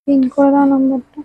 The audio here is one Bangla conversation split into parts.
পিন করে দাও নম্বরটা।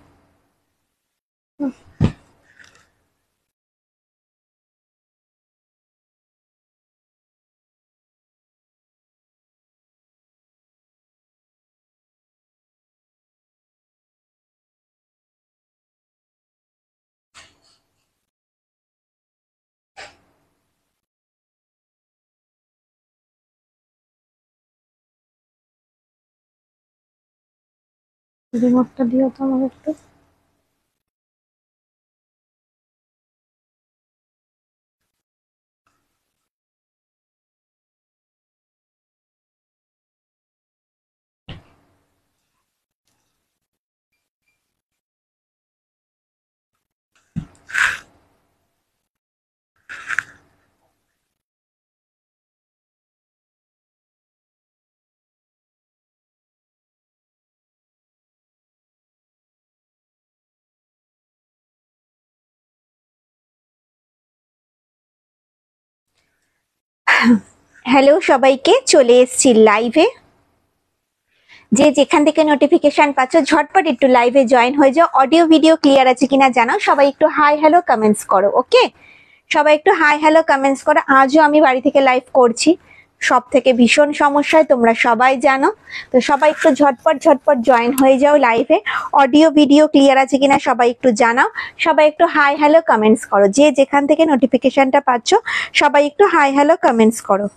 রিমোটটা দিও তো আমাকে একটু। হ্যালো সবাইকে, চলে এসেছি লাইভে। যে যেখান থেকে নোটিফিকেশন পাচ্ছ ঝটপট একটু লাইভে জয়েন হয়ে যাও। অডিও ভিডিও ক্লিয়ার আছে কিনা জানাও। সবাই একটু হাই হ্যালো কমেন্টস করো। ওকে, সবাই একটু হাই হ্যালো কমেন্টস করো। আজও আমি বাড়ি থেকে লাইভ করছি, সব থেকে ভীষণ সমস্যায়, তোমরা সবাই জানো। তো সবাই একটু ঝটপট ঝটপট জয়েন হয়ে যাও লাইভে। অডিও ভিডিও ক্লিয়ার আছে কিনা সবাই একটু জানাও। সবাই একটু হাই হ্যালো কমেন্টস করো। যে যেখান থেকে নোটিফিকেশনটা পাচ্ছ সবাই একটু হাই হ্যালো কমেন্টস করো।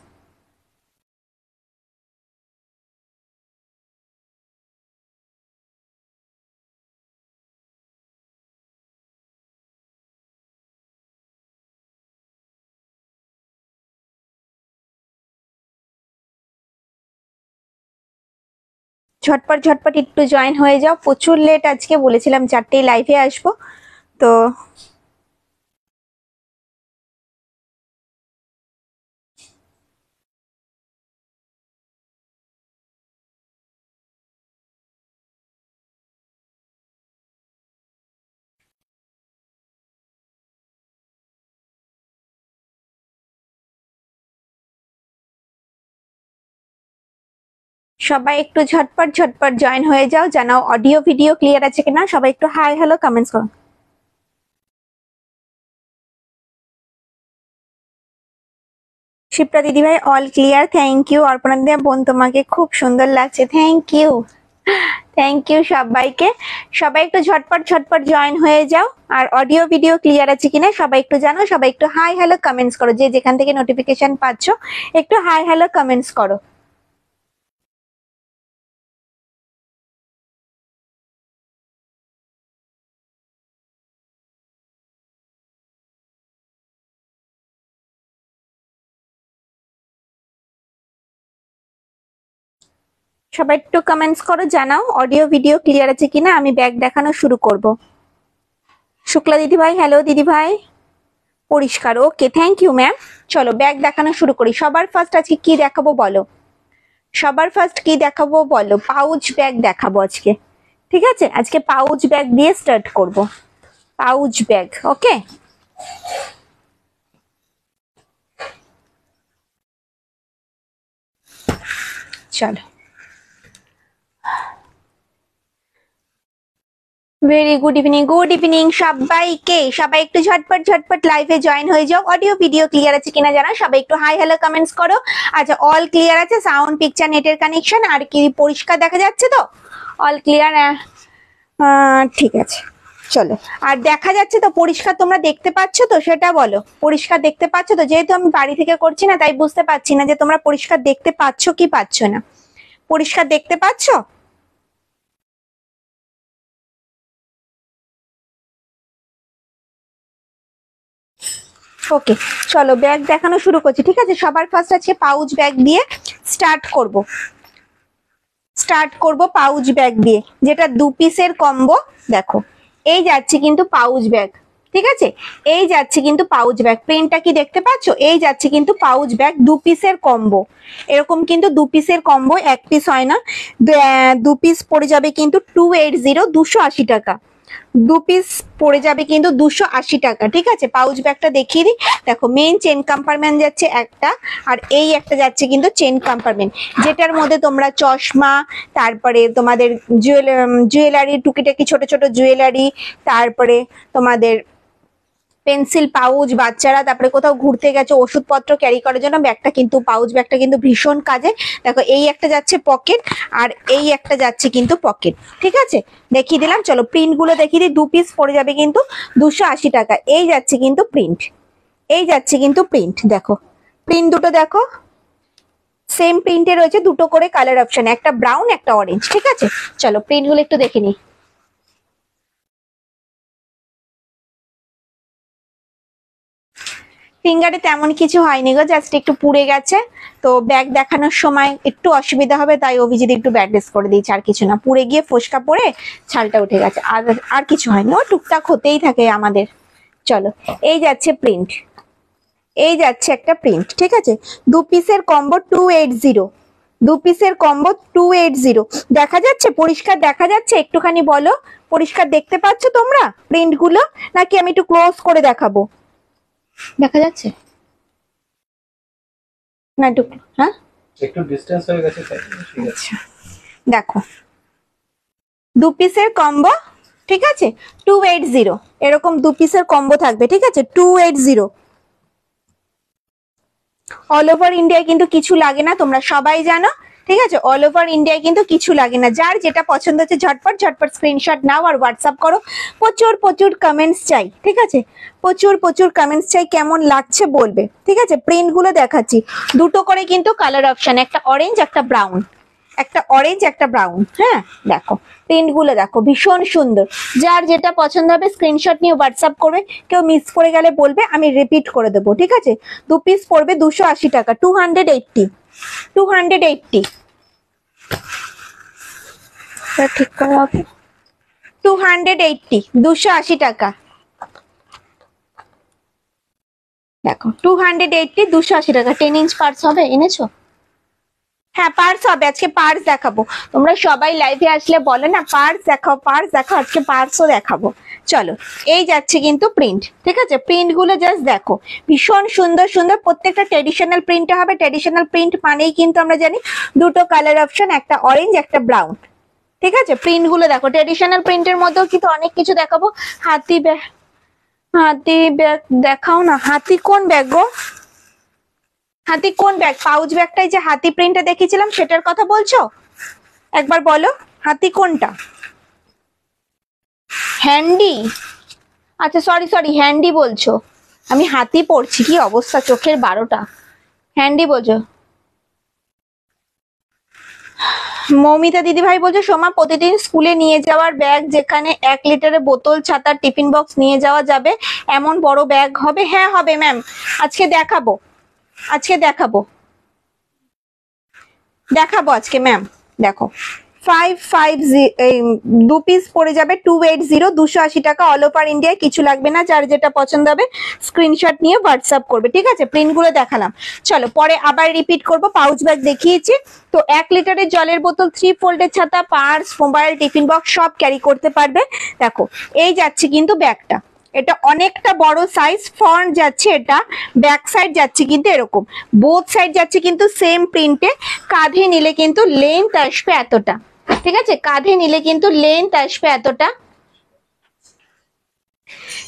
ঝটপট ঝটপট একটু জয়েন হয়ে যাও। প্রচুর লেট আজকে, বলেছিলাম 4টেই লাইভে আসবো। তো সবাই একটু ঝটপট ঝটপট জয়েন হয়ে যাও, জানাও অডিও ভিডিও ক্লিয়ার আছে কিনা। সবাই একটু হাই হ্যালো কমেন্টস করো। শিপ্রা দিদিভাই all clear, thank you. Arpana দিদি বোন তোমাকে খুব সুন্দর লাগছে, থ্যাংক ইউ থ্যাংক ইউ সবাইকে। সবাই একটু ঝটপট ঝটপট জয়েন হয়ে যাও। আর অডিও ভিডিও ক্লিয়ার আছে কিনা সবাই একটু জানো। সবাই একটু হাই হ্যালো কমেন্টস করো। যে যেখান থেকে নোটিফিকেশন পাচ্ছ একটু হাই হ্যালো কমেন্টস করো। সবাই একটু কমেন্টস করো, জানাও অডিও ভিডিও ক্লিয়ার আছে কিনা। আমি ব্যাগ দেখানো শুরু করব। শুক্লা দিদিভাই হ্যালো দিদিভাই, পরিষ্কার, ওকে থ্যাংক ইউ ম্যাম। চলো ব্যাগ দেখানো শুরু করি। সবার ফার্স্ট আজকে কি দেখাবো বলো? সবার ফার্স্ট কি দেখাবো বলো? পাউচ ব্যাগ দেখাবো আজকে। ঠিক আছে, আজকে পাউচ ব্যাগ দিয়ে স্টার্ট করব। পাউচ ব্যাগ, ওকে। চলো, very good evening. Good evening সবাইকে। সবাই একটু ঝটপট ঝটপট লাইভে জয়েন হয়ে যাও। অডিও ভিডিও ক্লিয়ার আছে কিনা জানা। সবাই একটু হাই হ্যালো কমেন্টস করো। আচ্ছা, অল ক্লিয়ার আছে, সাউন্ড পিকচার নেটের কানেকশন আর কি পরিষ্কার দেখা যাচ্ছে তো? অল ক্লিয়ার, ঠিক আছে। চলো, আর দেখা যাচ্ছে তো পরিষ্কার? তোমরা দেখতে পাচ্ছ তো, সেটা বলো। পরিষ্কার দেখতে পাচ্ছ তো? যেহেতু আমি বাড়ি থেকে করছি না তাই বুঝতে পারছি না যে তোমরা পরিষ্কার দেখতে পাচ্ছ কি পাচ্ছ না। পরিষ্কার দেখতে পাচ্ছ? ওকে, চলো ব্যাগ দেখানো শুরু করছি। ঠিক আছে, সবার ফার্স্ট আজকে পাউচ ব্যাগ দিয়ে স্টার্ট করব পাউচ ব্যাগ দিয়ে, যেটা 2 পিসের কম্বো। দেখো এই যাচ্ছে কিন্তু পাউচ ব্যাগ। ঠিক আছে, এই যাচ্ছে কিন্তু পাউচ ব্যাগ। প্রিন্টটা কি দেখতে পাচ্ছ? এই যাচ্ছে কিন্তু পাউচ ব্যাগ 2 পিসের কম্বো। এরকম কিন্তু 2 পিসের কম্বো, 1 পিস হয় না। 2 পিস পড়ে যাবে কিন্তু 280, 280 টাকা। 2 পিস পড়ে যাবে কিন্তু 280 টাকা। ঠিক আছে, পাউচ ব্যাগটা দেখিয়ে দিই। দেখো মেইন চেন কম্পার্টমেন্ট যাচ্ছে একটা, আর এই একটা যাচ্ছে কিন্তু চেন কম্পার্টমেন্ট, যেটার মধ্যে তোমরা চশমা, তারপরে তোমাদের জুয়েলারি, টুকিটাকি ছোট ছোট জুয়েলারি, তারপরে তোমাদের পেন্সিল পাউচ, বাচ্চারা তারপরে কোথাও ঘুরতে গেছে ওষুধপত্র ক্যারি করার জন্য ব্যাগটা কিন্তু, পাউচ ব্যাগটা কিন্তু ভীষণ কাজে। দেখো এই একটা যাচ্ছে পকেট, আর এই একটা যাচ্ছে কিন্তু পকেট। ঠিক আছে, দেখিয়ে দিলাম। চলো প্রিন্ট গুলো দেখিয়ে দিই। 2 পিস পড়ে যাবে কিন্তু 280 টাকা। এই যাচ্ছে কিন্তু প্রিন্ট, এই যাচ্ছে কিন্তু প্রিন্ট। দেখো প্রিন্ট দুটো দেখো, সেম প্রিন্টে রয়েছে দুটো করে কালার অপশন, একটা ব্রাউন একটা অরেঞ্জ। ঠিক আছে, চলো প্রিন্ট গুলো একটু দেখে নিই। ফিঙ্গারে তেমন কিছু হয়নি গো, জাস্ট একটু পুড়ে গেছে। তো ব্যাগ দেখানোর সময় একটু অসুবিধা হবে, তাই অভিজিৎ একটু ব্যান্ডেজ করে দিয়েছে, আর কিছু না। পুড়ে গিয়ে ফোসকা পড়ে ছালটা উঠে গেছে, আর কিছু হয়নি। ও টুকটাক হতেই থাকে আমাদের। চলো এই যাচ্ছে প্রিন্ট, এই যাচ্ছে একটা প্রিন্ট। ঠিক আছে, 2 পিসের কম্বো 280, 2 পিসের কম্বো 280। দেখা যাচ্ছে? পরিষ্কার দেখা যাচ্ছে? একটুখানি বলো, পরিষ্কার দেখতে পাচ্ছ তোমরা প্রিন্ট গুলো, নাকি আমি একটু ক্লোজ করে দেখাবো? দেখা যাচ্ছে না একটু? হ্যাঁ একটু ডিসটেন্স হয়ে গেছে তাই। ঠিক আছে, দেখো 2 পিসের কম্বো। ঠিক আছে, 280 এরকম 2 পিসের কম্বো থাকবে। ঠিক আছে, 280। অল ওভার ইন্ডিয়ায় কিন্তু কিছু লাগে না, তোমরা সবাই জানো। ঠিক আছে, অল ওভার ইন্ডিয়ায় কিন্তু কিছু লাগে না। যার যেটা পছন্দ হচ্ছে ঝটপট ঝটপট স্ক্রিনশট নাও আর হোয়াটসঅ্যাপ করো। প্রচুর প্রচুর কমেন্টস চাই। ঠিক আছে, প্রচুর প্রচুর কমেন্টস চাই, কেমন লাগছে বলবে। ঠিক আছে, প্রিন্ট গুলো দেখাচ্ছি। দুটো করে কিন্তু কালার অপশন, একটা অরেঞ্জ একটা ব্রাউন, একটা অরেঞ্জ একটা ব্রাউন। হ্যাঁ দেখো প্রিন্ট গুলো দেখো, ভীষণ সুন্দর। যার যেটা পছন্দ হবে স্ক্রিনশট নিয়ে হোয়াটসঅ্যাপ করবে। কেউ মিস করে গেলে বলবে, আমি রিপিট করে দেবো। ঠিক আছে, 2 পিস পড়বে 280 টাকা, 280, 280। ঠিক করা হবে, 280, 280 টাকা। দেখো 280, 280 টাকা। 10 ইঞ্চ পার্স হবে, এনেছো? হ্যাঁ পার্স হবে, আজকে পার্স দেখাবো। তোমরা সবাই লাইভে আসলে বলো না পার্স দেখাও, পার্স দেখাও, আজকে পার্সও দেখাবো। চলো এই যাচ্ছে কিন্তু প্রিন্ট। ঠিক আছে, প্রিন্ট গুলো জাস্ট দেখো, ভীষণ সুন্দর সুন্দর। প্রত্যেকটা ট্রেডিশনাল প্রিন্টে হবে। ট্রেডিশনাল প্রিন্ট মানেই কিন্তু আমরা জানি দুটো কালার অপশন, একটা অরেঞ্জ একটা ব্রাউন। ঠিক আছে, প্রিন্ট গুলো দেখো। ট্রেডিশনাল প্রিন্টের মধ্যেও কিন্তু অনেক কিছু দেখাবো। হাতি ব্যাগ, হাতি ব্যাগ দেখাও না। হাতি কোন ব্যাগ গো? হাতি কোন ব্যাগ? পাউচ ব্যাগটাই যে হাতি প্রিন্টে দেখিয়েছিলাম সেটার কথা বলছো? একবার বলো হাতি কোনটা? হ্যান্ডি? আচ্ছা সরি সরি, হ্যান্ডি বলছো। আমি হাতি পড়ছি, কি অবস্থা, চোখের 12টা। হ্যান্ডি বলছো? মৌমিতা দিদি ভাই বলছো সোমা প্রতিদিন স্কুলে নিয়ে যাওয়ার ব্যাগ, যেখানে 1 লিটারের বোতল, ছাতা, টিফিন বক্স নিয়ে যাওয়া যাবে এমন বড় ব্যাগ হবে? হ্যাঁ হবে ম্যাম, আজকে দেখাবো, আজকে দেখাবো, দেখাবো আজকে ম্যাম। দেখো 550, 2 পিস পড়ে যাবে 280, 280 টাকা। অল ওভার ইন্ডিয়ায় কিছু লাগবে না। যার যেটা পছন্দ হবে স্ক্রিনশট নিয়ে হোয়াটসঅ্যাপ করবে। ঠিক আছে, প্রিন্ট গুলো দেখালাম। চলো পরে আবার রিপিট করব। পাউচ ব্যাগ দেখিয়েছি তো, 1 লিটারের জলের বোতল, 3 ফোল্ডের ছাতা, পার্স, মোবাইল, টিফিন বক্স সব ক্যারি করতে পারবে। দেখো এই যাচ্ছে কিন্তু ব্যাগটা, এটা অনেকটা বড় সাইজ। ফ্রন্ট যাচ্ছে এটা, ব্যাক সাইড যাচ্ছে কিন্তু এরকম, বোথ সাইড যাচ্ছে কিন্তু সেম প্রিন্টে। কাঁধে নিলে কিন্তু লেন্থ আসবে এতটা। ঠিক আছে, কাঁধে নিলে কিন্তু লেন্থ আসবে এতটা,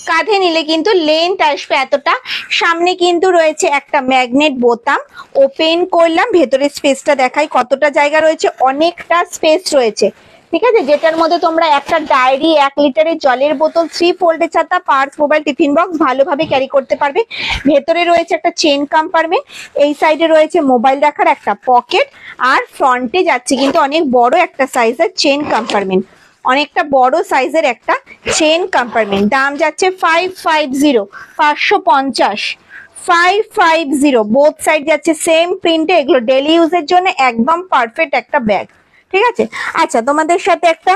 কাঁধে নিলে কিন্তু লেন্থ আসবে এতটা। সামনে কিন্তু রয়েছে একটা ম্যাগনেট বোতাম। ওপেন করলাম, ভেতরের স্পেসটা দেখাই কতটা জায়গা রয়েছে, অনেকটা স্পেস রয়েছে। ঠিক আছে, যেটার মধ্যে তোমরা একটা ডায়েরি, 1 লিটারের জলের বোতল, 3 ফোল্ডের ছাতা, পার্স, মোবাইল, টিফিন বক্স ভালোভাবে ক্যারি করতে পারবে। ভেতরে রয়েছে একটা চেন কম্পার্টমেন্ট, এই সাইডে রয়েছে মোবাইল রাখার একটা পকেট, আর ফ্রন্টে যাচ্ছে কিন্তু অনেক বড় একটা সাইজের চেন কম্পার্টমেন্ট, অনেকটা বড় সাইজের একটা চেন কম্পার্টমেন্ট। দাম যাচ্ছে 550, 550, 550। বোথ সাইড যাচ্ছে সেম প্রিন্টে। এগুলো ডেলি ইউজের জন্য একদম পারফেক্ট একটা ব্যাগ। ঠিক আছে, আচ্ছা তোমাদের সাথে একটা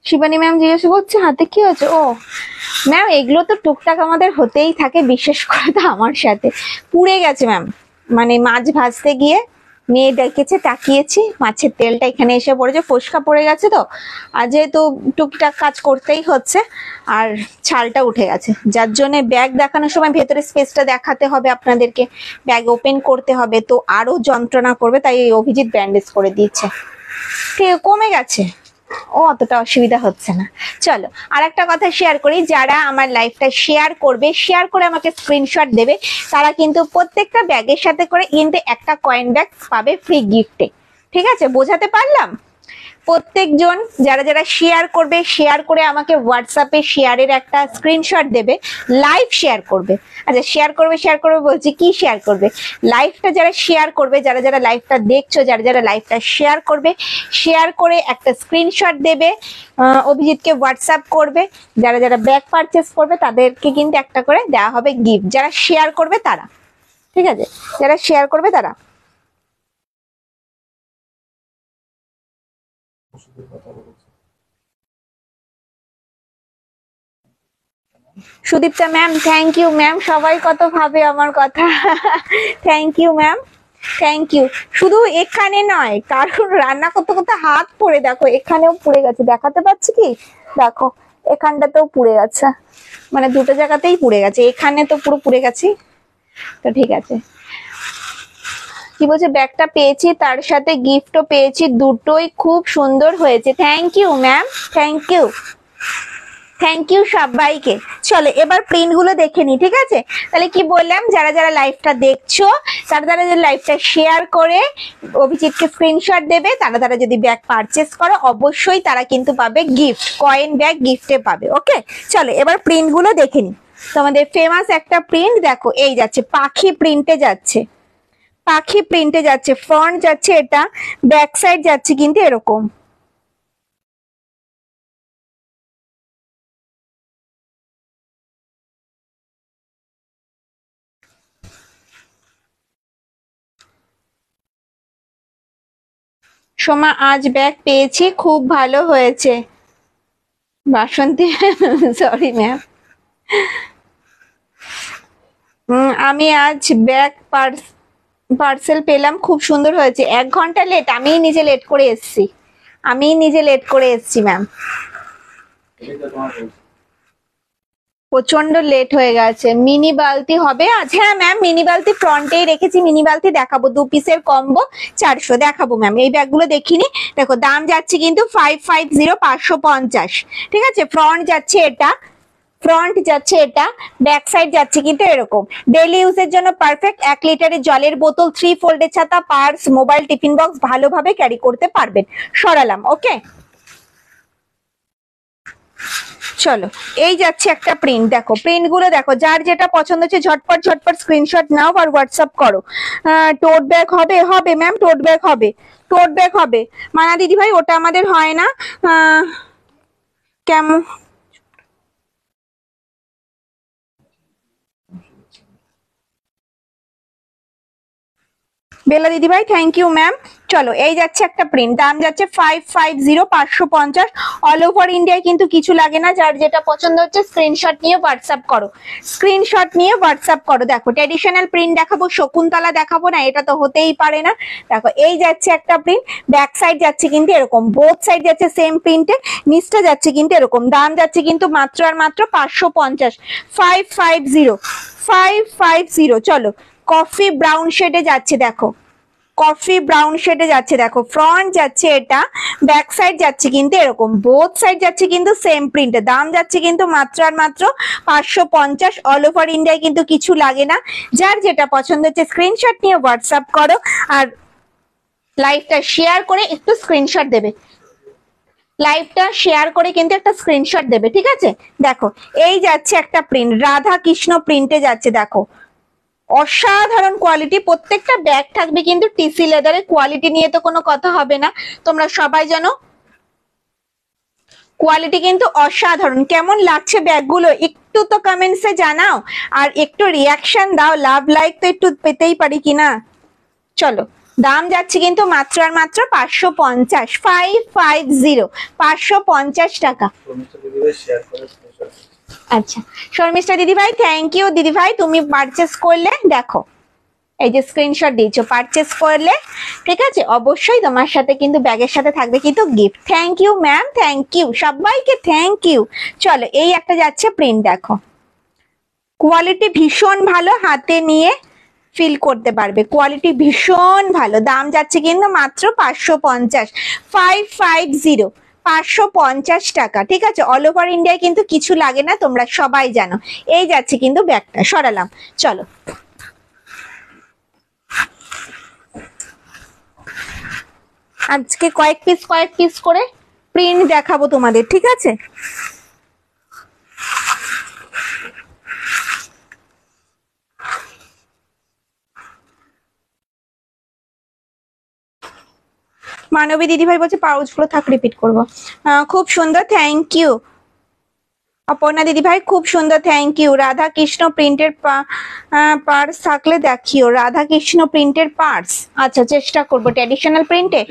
শিবানী ম্যাম জিজ্ঞেস করছে হাতে কি হচ্ছে। ও ম্যাম, এগুলো তো টুকটাক আমাদের হতেই থাকে, বিশেষ করে তো আমার সাথে। পুড়ে গেছে ম্যাম, মানে মাছ ভাজতে গিয়ে মেয়ে ডেকেছে, তাকিয়েছি, মাছের তেলটা এখানে এসে পড়েছে, ফোসকা পড়ে গেছে তো, আর যেহেতু টুকটাক কাজ করতেই হচ্ছে, আর ছালটা উঠে গেছে, যার জন্য ব্যাগ দেখানোর সময় ভেতরে স্পেসটা দেখাতে হবে আপনাদেরকে, ব্যাগ ওপেন করতে হবে, তো আরো যন্ত্রণা করবে, তাই এই অভিজিৎ ব্যান্ডেজ করে দিচ্ছে। ঠিক কমে গেছে, ও অতটা অসুবিধা হচ্ছে না। চলো আর একটা কথা শেয়ার করি, যারা আমার লাইফটা শেয়ার করবে, শেয়ার করে আমাকে স্ক্রিনশট দেবে, তারা কিন্তু প্রত্যেকটা ব্যাগের সাথে করে কিন্তু একটা কয়েন ব্যাগ পাবে ফ্রি গিফটে। ঠিক আছে, বোঝাতে পারলাম? প্রত্যেকজন যারা যারা শেয়ার করবে, শেয়ার করে আমাকে হোয়াটসঅ্যাপে শেয়ারের একটা স্ক্রিনশট দেবে, লাইভ শেয়ার করবে। আচ্ছা, শেয়ার করবে বলছি, কি শেয়ার করবে? লাইভটা যারা শেয়ার করবে, যারা যারা লাইভটা দেখছো, যারা যারা লাইভটা শেয়ার করবে, শেয়ার করে একটা স্ক্রিনশট দেবে, অভিজিৎকে হোয়াটসঅ্যাপ করবে। যারা যারা ব্যাগ পারচেস করবে তাদেরকে কিন্তু একটা করে দেওয়া হবে গিফট, যারা শেয়ার করবে তারা। ঠিক আছে, যারা শেয়ার করবে তারা। Sudipta ma'am, thank you ma'am, সবাই কত ভাবে আমার কথা। Thank you ma'am, thank you. শুধু এখানে নয়, কারণ রান্না করতে করতে হাত পড়ে, দেখো এখানেও পুড়ে গেছে, দেখাতে পাচ্ছি কি, দেখো এখানটাতেও পুড়ে গেছে, মানে দুটো জায়গাতেই পুড়ে গেছে, এখানে তো পুরো পুড়ে গেছে। তো ঠিক আছে, কি বলছে, ব্যাগটা পেয়েছি, তার সাথে গিফটও পেয়েছি, দুটোই খুব সুন্দর হয়েছে। Thank you ma'am, thank you, thank you সবাইকে। চলো এবার প্রিন্ট গুলো দেখে নি। ঠিক আছে, তাহলে কি বললাম, যারা যারা লাইভটা দেখছো, তারা তারা যদি লাইভটা শেয়ার করে অভিজিৎকে স্ক্রিনশট দেবে, তারা তারা যদি ব্যাগ পারচেস করো, অবশ্যই তারা কিন্তু পাবে গিফট, কয়েন ব্যাগ গিফটে পাবে। ওকে, চলো এবার প্রিন্ট গুলো দেখে নি। তোমাদের ফেমাস একটা প্রিন্ট দেখো, এই যাচ্ছে পাখি প্রিন্টে যাচ্ছে, পাখি প্রিন্টে যাচ্ছে, ফ্রন্ট যাচ্ছে এটা, ব্যাক সাইড যাচ্ছে কিন্তু এরকম। সোমা, আজ ব্যাগ পেয়েছি, খুব ভালো হয়েছে। বাসন্তী, সরি ম্যাম, আমি আজ ব্যাগ পার্সেল পেলাম, খুব সুন্দর হয়েছে। 1 ঘন্টা লেট, আমি নিজে লেট করে এসেছি, আমি নিজে লেট করে এসেছি ম্যাম, প্রচন্ড লেট হয়ে গেছে। মিনি বালতি হবে আজ? হ্যাঁ ম্যাম, মিনি বালতি ফ্রন্টেই রেখেছি, মিনি বালতি দেখাবো, 2 পিসের কম্বো 400 দেখাবো ম্যাম। এই ব্যাগগুলো দেখিনি, দেখো দাম যাচ্ছে কিন্তু 550, 550। ঠিক আছে, ফ্রন্ট যাচ্ছে এটা, ফ্রন্ট যাচ্ছে এটা, ব্যাক সাইড যাচ্ছে কিন্তু এরকম। ডেইলি ইউজের জন্য পারফেক্ট। 1 লিটারের জলের বোতল, 3 ফোল্ডের ছাতা, পার্স, মোবাইল, টিফিন বক্স ভালোভাবে ক্যারি করতে পারবেন। সরালাম, ওকে। চলো এই যাচ্ছে একটা প্রিন্ট, দেখো প্রিন্ট গুলো দেখো, যার যেটা পছন্দ হচ্ছে ঝটপট ঝটপট স্ক্রিনশট নাও আর হোয়াটসঅ্যাপ করো। টোট ব্যাগ হবে? হবে ম্যাম, টোট ব্যাগ হবে, টোট ব্যাগ হবে। মানা দিদি ভাই, ওটা আমাদের হয় না। কেমন বেলা দিদি ভাই, থ্যাংক ইউ ম্যাম। চলো এই যাচ্ছে একটা প্রিন্ট, দাম যাচ্ছে 550, 550। অল ওভার ইন্ডিয়ায় কিন্তু কিছু লাগে না, যার যেটা পছন্দ হচ্ছে স্ক্রিনশট নিয়ে হোয়াটসঅ্যাপ করো, স্ক্রিনশট নিয়ে হোয়াটসঅ্যাপ করো। দেখো ট্র্যাডিশনাল প্রিন্ট দেখাবো, শকুন্তলা দেখাবো না, এটা তো হতেই পারে না। দেখো এই যাচ্ছে একটা প্রিন্ট, ব্যাক সাইড যাচ্ছে কিন্তু এরকম, বোথ সাইড যাচ্ছে সেম প্রিন্টে, নিচটা যাচ্ছে কিন্তু এরকম। দাম যাচ্ছে কিন্তু মাত্র আর মাত্র 550, 550, 550। চলো কফি ব্রাউন শেডে যাচ্ছে, দেখো কফি ব্রাউন শেডে যাচ্ছে, দেখো ফ্রন্ট যাচ্ছে এটা, ব্যাক সাইড যাচ্ছে কিন্তু এরকম, বোথ সাইড যাচ্ছে কিন্তু সেম প্রিন্টে। দাম যাচ্ছে কিন্তু মাত্র আর মাত্র 550। অল ওভার ইন্ডিয়ায় কিন্তু কিছু লাগে না, যার যেটা পছন্দ হচ্ছে স্ক্রিনশট নিয়ে হোয়াটসঅ্যাপ করো। আর লাইভটা শেয়ার করে একটু স্ক্রিনশট দেবে, লাইভটা শেয়ার করে কিন্তু একটা স্ক্রিনশট দেবে, ঠিক আছে? দেখো এই যাচ্ছে একটা প্রিন্ট, রাধা কৃষ্ণ প্রিন্টে যাচ্ছে, দেখো অসাধারণ কোয়ালিটি, প্রত্যেকটা ব্যাগ থাকবে কিন্তু টিসি লেদারের, কোয়ালিটি নিয়ে তো কোনো কথা হবে না, তোমরা সবাই জানো কোয়ালিটি কিন্তু অসাধারণ। কেমন লাগছে ব্যাগগুলো একটু তো কমেন্টসে জানাও, আর একটু রিয়াকশন দাও, লাভ লাইক তো একটু পেতেই পারি কিনা। চলো, দাম যাচ্ছে কিন্তু মাত্র আর মাত্র 550, 550, 550 টাকা। আচ্ছা শর্মিষ্ঠা দিদি ভাই, থ্যাংক ইউ দিদি ভাই, তুমি পারচেস করলে দেখো এই যে স্ক্রিনশট দিয়েছো, পারচেস করলে ঠিক আছে, অবশ্যই তোমার সাথে কিন্তু ব্যাগের সাথে থাকবে কিন্তু gift. Thank you ma'am, thank you সবাইকে, থ্যাংক ইউ। চলো এই একটা যাচ্ছে প্রিন্ট, দেখো কোয়ালিটি ভীষণ ভালো, হাতে নিয়ে ফিল করতে পারবে, কোয়ালিটি ভীষণ ভালো। দাম যাচ্ছে কিন্তু মাত্র 550, 550, 550 টাকা, ঠিক আছে? অল ওভার ইন্ডিয়ায় কিন্তু কিছু লাগে না, তোমরা সবাই জানো। এই যাচ্ছে কিন্তু ব্যাগটা, সরালাম। চলো আজকে কয়েক পিস করে প্রিন্ট দেখাবো তোমাদের, ঠিক আছে? মানবী দিদি ভাই বলছে পাউচ গুলো থাক, রিপিট করবো। খুব সুন্দর, থ্যাংক ইউ। অপর্ণা দিদি ভাই খুব সুন্দর, থ্যাংক ইউ। রাধা কৃষ্ণ প্রিন্টের পার্স থাকলে দেখিও, রাধা কৃষ্ণ প্রিন্টের পার্স। আচ্ছা চেষ্টা করবো। ট্র্যাডিশনাল প্রিন্টের,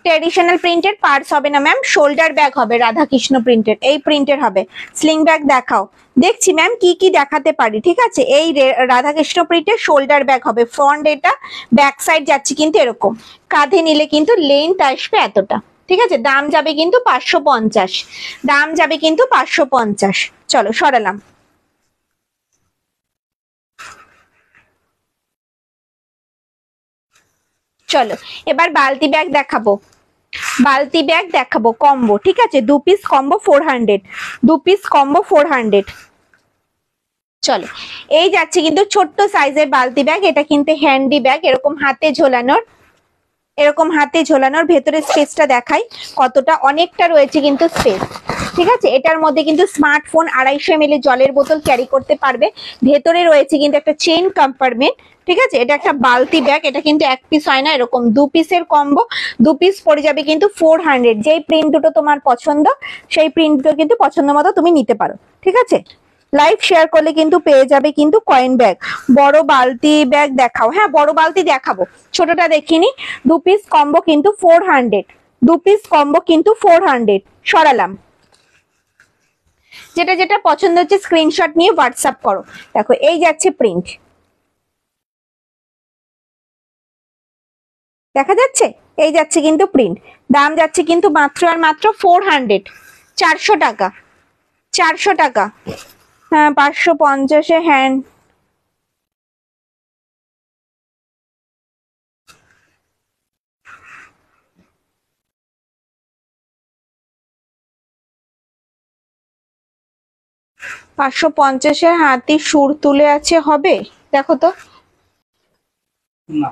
ট্র্যাডিশনাল প্রিন্টের পার্স হবে না ম্যাম, শোল্ডার ব্যাগ হবে রাধা কৃষ্ণ প্রিন্টের, এই প্রিন্টের হবে। স্লিং ব্যাগ দেখাও, দেখছি ম্যাম কি কি দেখাতে পারি, ঠিক আছে? এই রাধা কৃষ্ণ প্রিন্টের শোল্ডার ব্যাগ হবে, ফ্রন্ট এটা, ব্যাক সাইড যাচ্ছে কিন্তু এরকম, কাঁধে নিলে কিন্তু লেন্থ আসবে এতটা, ঠিক আছে? দাম যাবে কিন্তু 550, দাম যাবে কিন্তু 550। চলো সরালাম। চলো এবার বালতি ব্যাগ দেখাবো, বালতি ব্যাগ দেখাবো কম্বো, ঠিক আছে? 2 পিস কম্বো 400, 2 পিস কম্বো 400। চলো এই যাচ্ছে কিন্তু ছোট্ট সাইজের বালতি ব্যাগ, এটা কিন্তু হ্যান্ডি ব্যাগ, এরকম হাতে ঝোলানোর, এরকম হাতে ঝোলানোর। ভেতরে স্পেসটা দেখাই কতটা, অনেকটা রয়েছে কিন্তু স্পেস, ঠিক আছে? এটার মধ্যে কিন্তু স্মার্টফোন, 250 ml জলের বোতল ক্যারি করতে পারবে। ভেতরে রয়েছে কিন্তু একটা চেইন কম্পার্টমেন্ট, ঠিক আছে? এটা একটা বালতি ব্যাগ, এটা কিন্তু এক পিস হয় না, এরকম 2 পিসের কম্বো, 2 পিস পড়ে যাবে কিন্তু 400। যেই প্রিন্ট দুটো তোমার পছন্দ, সেই প্রিন্ট দুটো কিন্তু পছন্দ মতো তুমি নিতে পারো, ঠিক আছে? লাইভ শেয়ার করলে কিন্তু পেয়ে যাবে কিন্তু কয়েন ব্যাগ। বড় বালতি ব্যাগ দেখাও, হ্যাঁ বড় বালতি দেখাবো, ছোটটা দেখিনি। 2 পিস কম্বো কিন্তু 400, 2 পিস কম্বো কিন্তু 400। সরালাম। যেটা যেটা পছন্দ হচ্ছে স্ক্রিনশট নিয়ে হোয়াটসঅ্যাপ করো। দেখো এই যাচ্ছে প্রিন্ট, দেখা যাচ্ছে? এই যাচ্ছে কিন্তু প্রিন্ট, দাম যাচ্ছে কিন্তু মাত্র আর মাত্র 400, 400 টাকা, 400 টাকা। হ্যাঁ 550-এ হ্যান্ড, পাঁচশো পঞ্চাশে হাতি সুর তুলে আছে, হবে? দেখো তো। না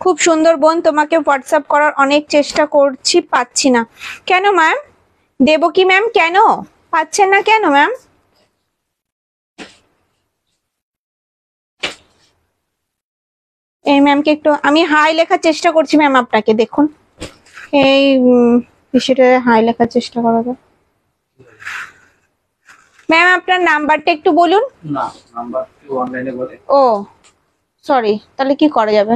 খুব সুন্দর বোন, তোমাকে হোয়াটসঅ্যাপ করার অনেক চেষ্টা করছি, পাচ্ছি না কেন ম্যাম? দেবো কি ম্যাম? কেন পাচ্ছেন না কেন ম্যাম? এই ম্যামকে একটু আমি হাই লেখার চেষ্টা করছি ম্যাম, আপনাকে দেখুন এই বিষয়টা হাই লেখার চেষ্টা করা যায়। ম্যাম আপনার নাম্বারটা একটু বলুন। না নাম্বার অনলাইনে বলে। ও সরি, তাহলে কি করা যাবে?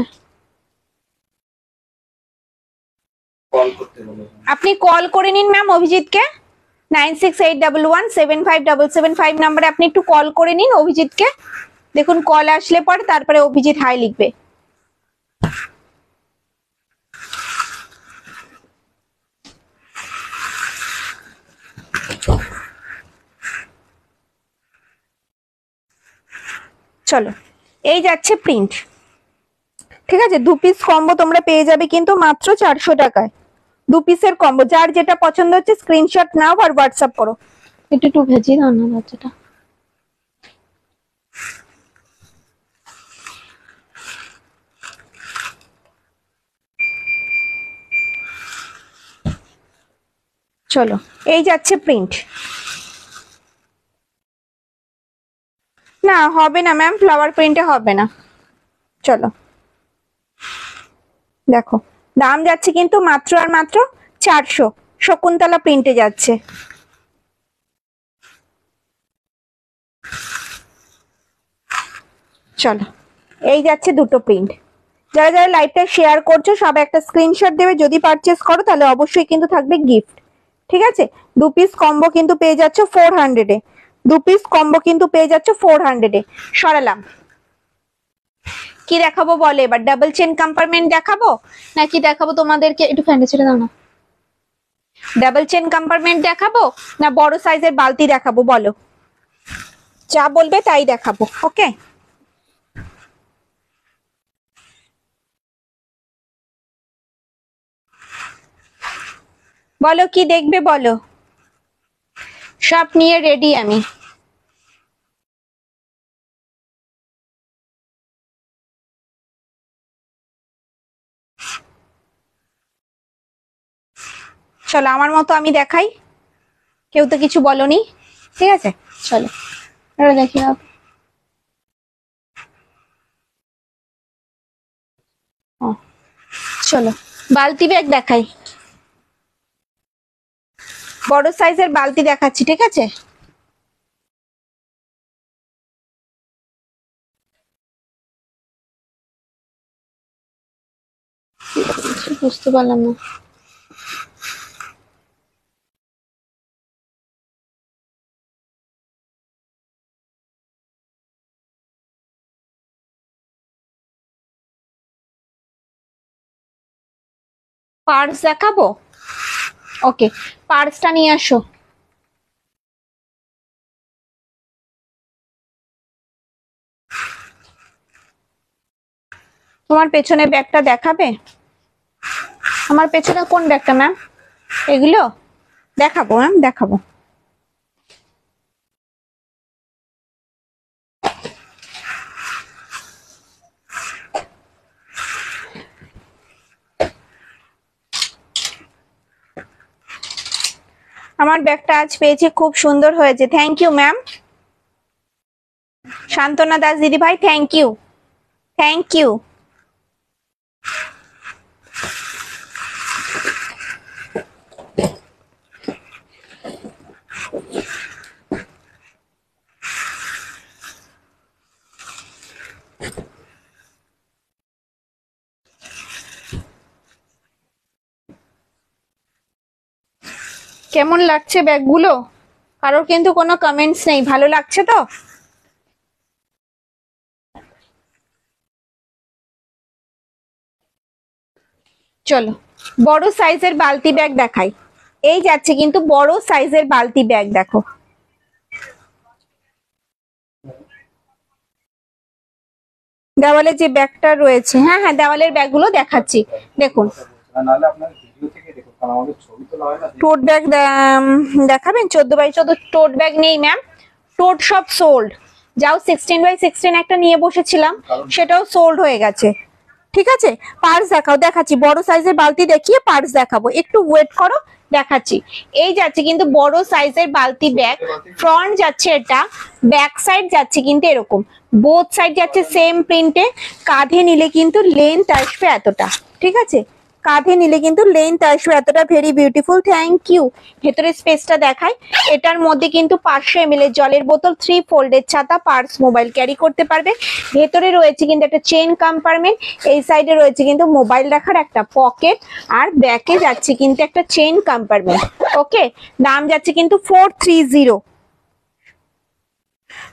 কল করতে বলে। আপনি কল করে নিন ম্যাম অভিজিৎকে, 9681175775 নাম্বারে আপনি একটু কল করে নিন অভিজিৎকে। দেখুন কল আসলে পরে তারপরে অভিজিৎ হাই লিখবে। চলো এই যাচ্ছে প্রিন্ট, ঠিক আছে? 2 পিস কম্বো তোমরা পেয়ে যাবে কিন্তু মাত্র 400 টাকায়, 2 পিসের কম্বো। যার যেটা পছন্দ হচ্ছে স্ক্রিনশট নাও আর হোয়াটসঅ্যাপ করো। একটু ভেজিয়ে দাও না বাচ্চাটা। চলো এই যাচ্ছে প্রিন্ট। না হবে না ম্যাম, ফ্লাওয়ার প্রিন্টে হবে না। চলো দেখো, দাম যাচ্ছে কিন্তু মাত্র আর মাত্র 400। শকুন্তলা প্রিন্টে যাচ্ছে। চলো এই যাচ্ছে দুটো প্রিন্ট। যারা যারা লাইভটা শেয়ার করছো সবাই একটা স্ক্রিনশট দেবে, যদি পারচেস করো তাহলে অবশ্যই কিন্তু থাকবে গিফট। ঠিক আছে, 2 পিস কম্বো কিন্তু পেয়ে যাচ্ছ 400-এ। 2 পিস কম্বো কিন্তু পেয়ে যাচ্ছ 400-এ। সরালাম। কি দেখাবো বলে এবার? ডাবল চেন কম্পার্টমেন্ট দেখাবো নাকি দেখাবো তোমাদেরকে, একটু ফ্যানটা ছেড়ে দাও না। ডাবল চেন কম্পার্টমেন্ট দেখাবো না বড় সাইজের বালতি দেখাবো বলো? যা বলবে তাই দেখাবো। ওকে, বলো কি দেখবে বলো, সব নিয়ে রেডি আমি। চলো আমার মতো আমি দেখাই, কেউ তো কিছু বলনি। ঠিক আছে চলো এটা দেখি না। চলো বালতি ব্যাগ দেখাই, বড় সাইজের বালতি দেখাচ্ছি। ঠিক আছে, বুঝতে পারলাম না। পার্স দেখাবো? ওকে, পার্সটা নিয়ে আসো। তোমার পেছনে ব্যাগটা দেখাবে? আমার পেছনে কোন ব্যাগটা ম্যাম? এগুলো দেখাবো ম্যাম, দেখাবো। আমার ব্যাগটা আজ পেয়েছি, খুব সুন্দর হয়েছে। Thank you ma'am. Shantana Das দিদি ভাই, থ্যাংক ইউ, থ্যাংক ইউ। কেমন লাগছে ব্যাগগুলো? কারোর কিন্তু কোনো কমেন্টস নেই, ভালো লাগছে তো? চলো বড় সাইজের বালতি ব্যাগ দেখাই। এই যাচ্ছে কিন্তু বড় সাইজের বালতি ব্যাগ, দেখো। দেওয়ালে যে ব্যাগটা রয়েছে, হ্যাঁ হ্যাঁ দেওয়ালের ব্যাগগুলো দেখাচ্ছি, দেখুন। নাহলে আপনার ভিডিও থেকে দেখুন, কারণ আমাদের ছবি তোলা হয় না। টোট ব্যাগ দেখাবেন? 14x14 টোট ব্যাগ নেই ম্যাম, টোট সব সোল্ড। যাও 16x16 একটা নিয়ে বসেছিলাম, সেটাও সোল্ড হয়ে গেছে। ঠিক আছে, পার্স দেখাও, দেখাচ্ছি। বড় সাইজের বালতি দেখিয়ে পার্স দেখাবো, একটু ওয়েট করো, দেখাচ্ছি। এই যাচ্ছে কিন্তু বড় সাইজের বালতি ব্যাগ। ফ্রন্ট যাচ্ছে এটা, ব্যাক সাইড যাচ্ছে কিন্তু এরকম, বোথ সাইড যাচ্ছে সেম প্রিন্টে। কাঁধে নিলে কিন্তু লেন্থ আসবে এতটা। ঠিক আছে, কাঁধে নিলে কিন্তু লেন্থ আসবে এতটা। Very beautiful, thank you. ভেতরের স্পেসটা দেখাই। এটার মধ্যে কিন্তু 500 ml এর জলের বোতল, 3 ফোল্ডের ছাতা, পার্স, মোবাইল ক্যারি করতে পারবে। ভেতরে রয়েছে কিন্তু একটা চেইন কম্পার্টমেন্ট, এই সাইডে রয়েছে কিন্তু মোবাইল রাখার একটা পকেট, আর ব্যাকে যাচ্ছে কিন্তু একটা চেইন কম্পার্টমেন্ট। ওকে, দাম যাচ্ছে কিন্তু 430।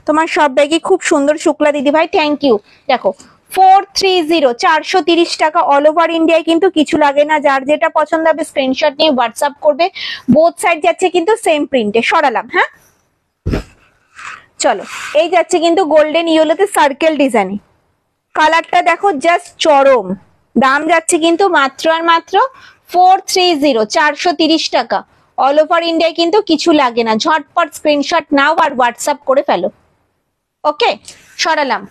তোমার সব ব্যাগই খুব সুন্দর শুক্লা দিদি ভাই, থ্যাংক ইউ। দেখো 430, 430 টাকা। অল ওভার ইন্ডিয়ায় কিন্তু কিছু লাগে না, যার যেটা পছন্দ হবে স্ক্রিনশট নিয়ে হোয়াটসঅ্যাপ করবে। বোথ সাইড যাচ্ছে কিন্তু সেম প্রিন্টে। সরালাম, হ্যাঁ। চলো এই যাচ্ছে কিন্তু গোল্ডেন ইয়েলোতে সার্কেল ডিজাইনে, কালারটা দেখো জাস্ট চরম। দাম যাচ্ছে কিন্তু মাত্র আর মাত্র 430, 430 টাকা। অল ওভার ইন্ডিয়ায় কিন্তু কিছু লাগে না, ঝটপট স্ক্রিনশট নাও আর হোয়াটসঅ্যাপ করে ফেলো। ওকে, সরালাম।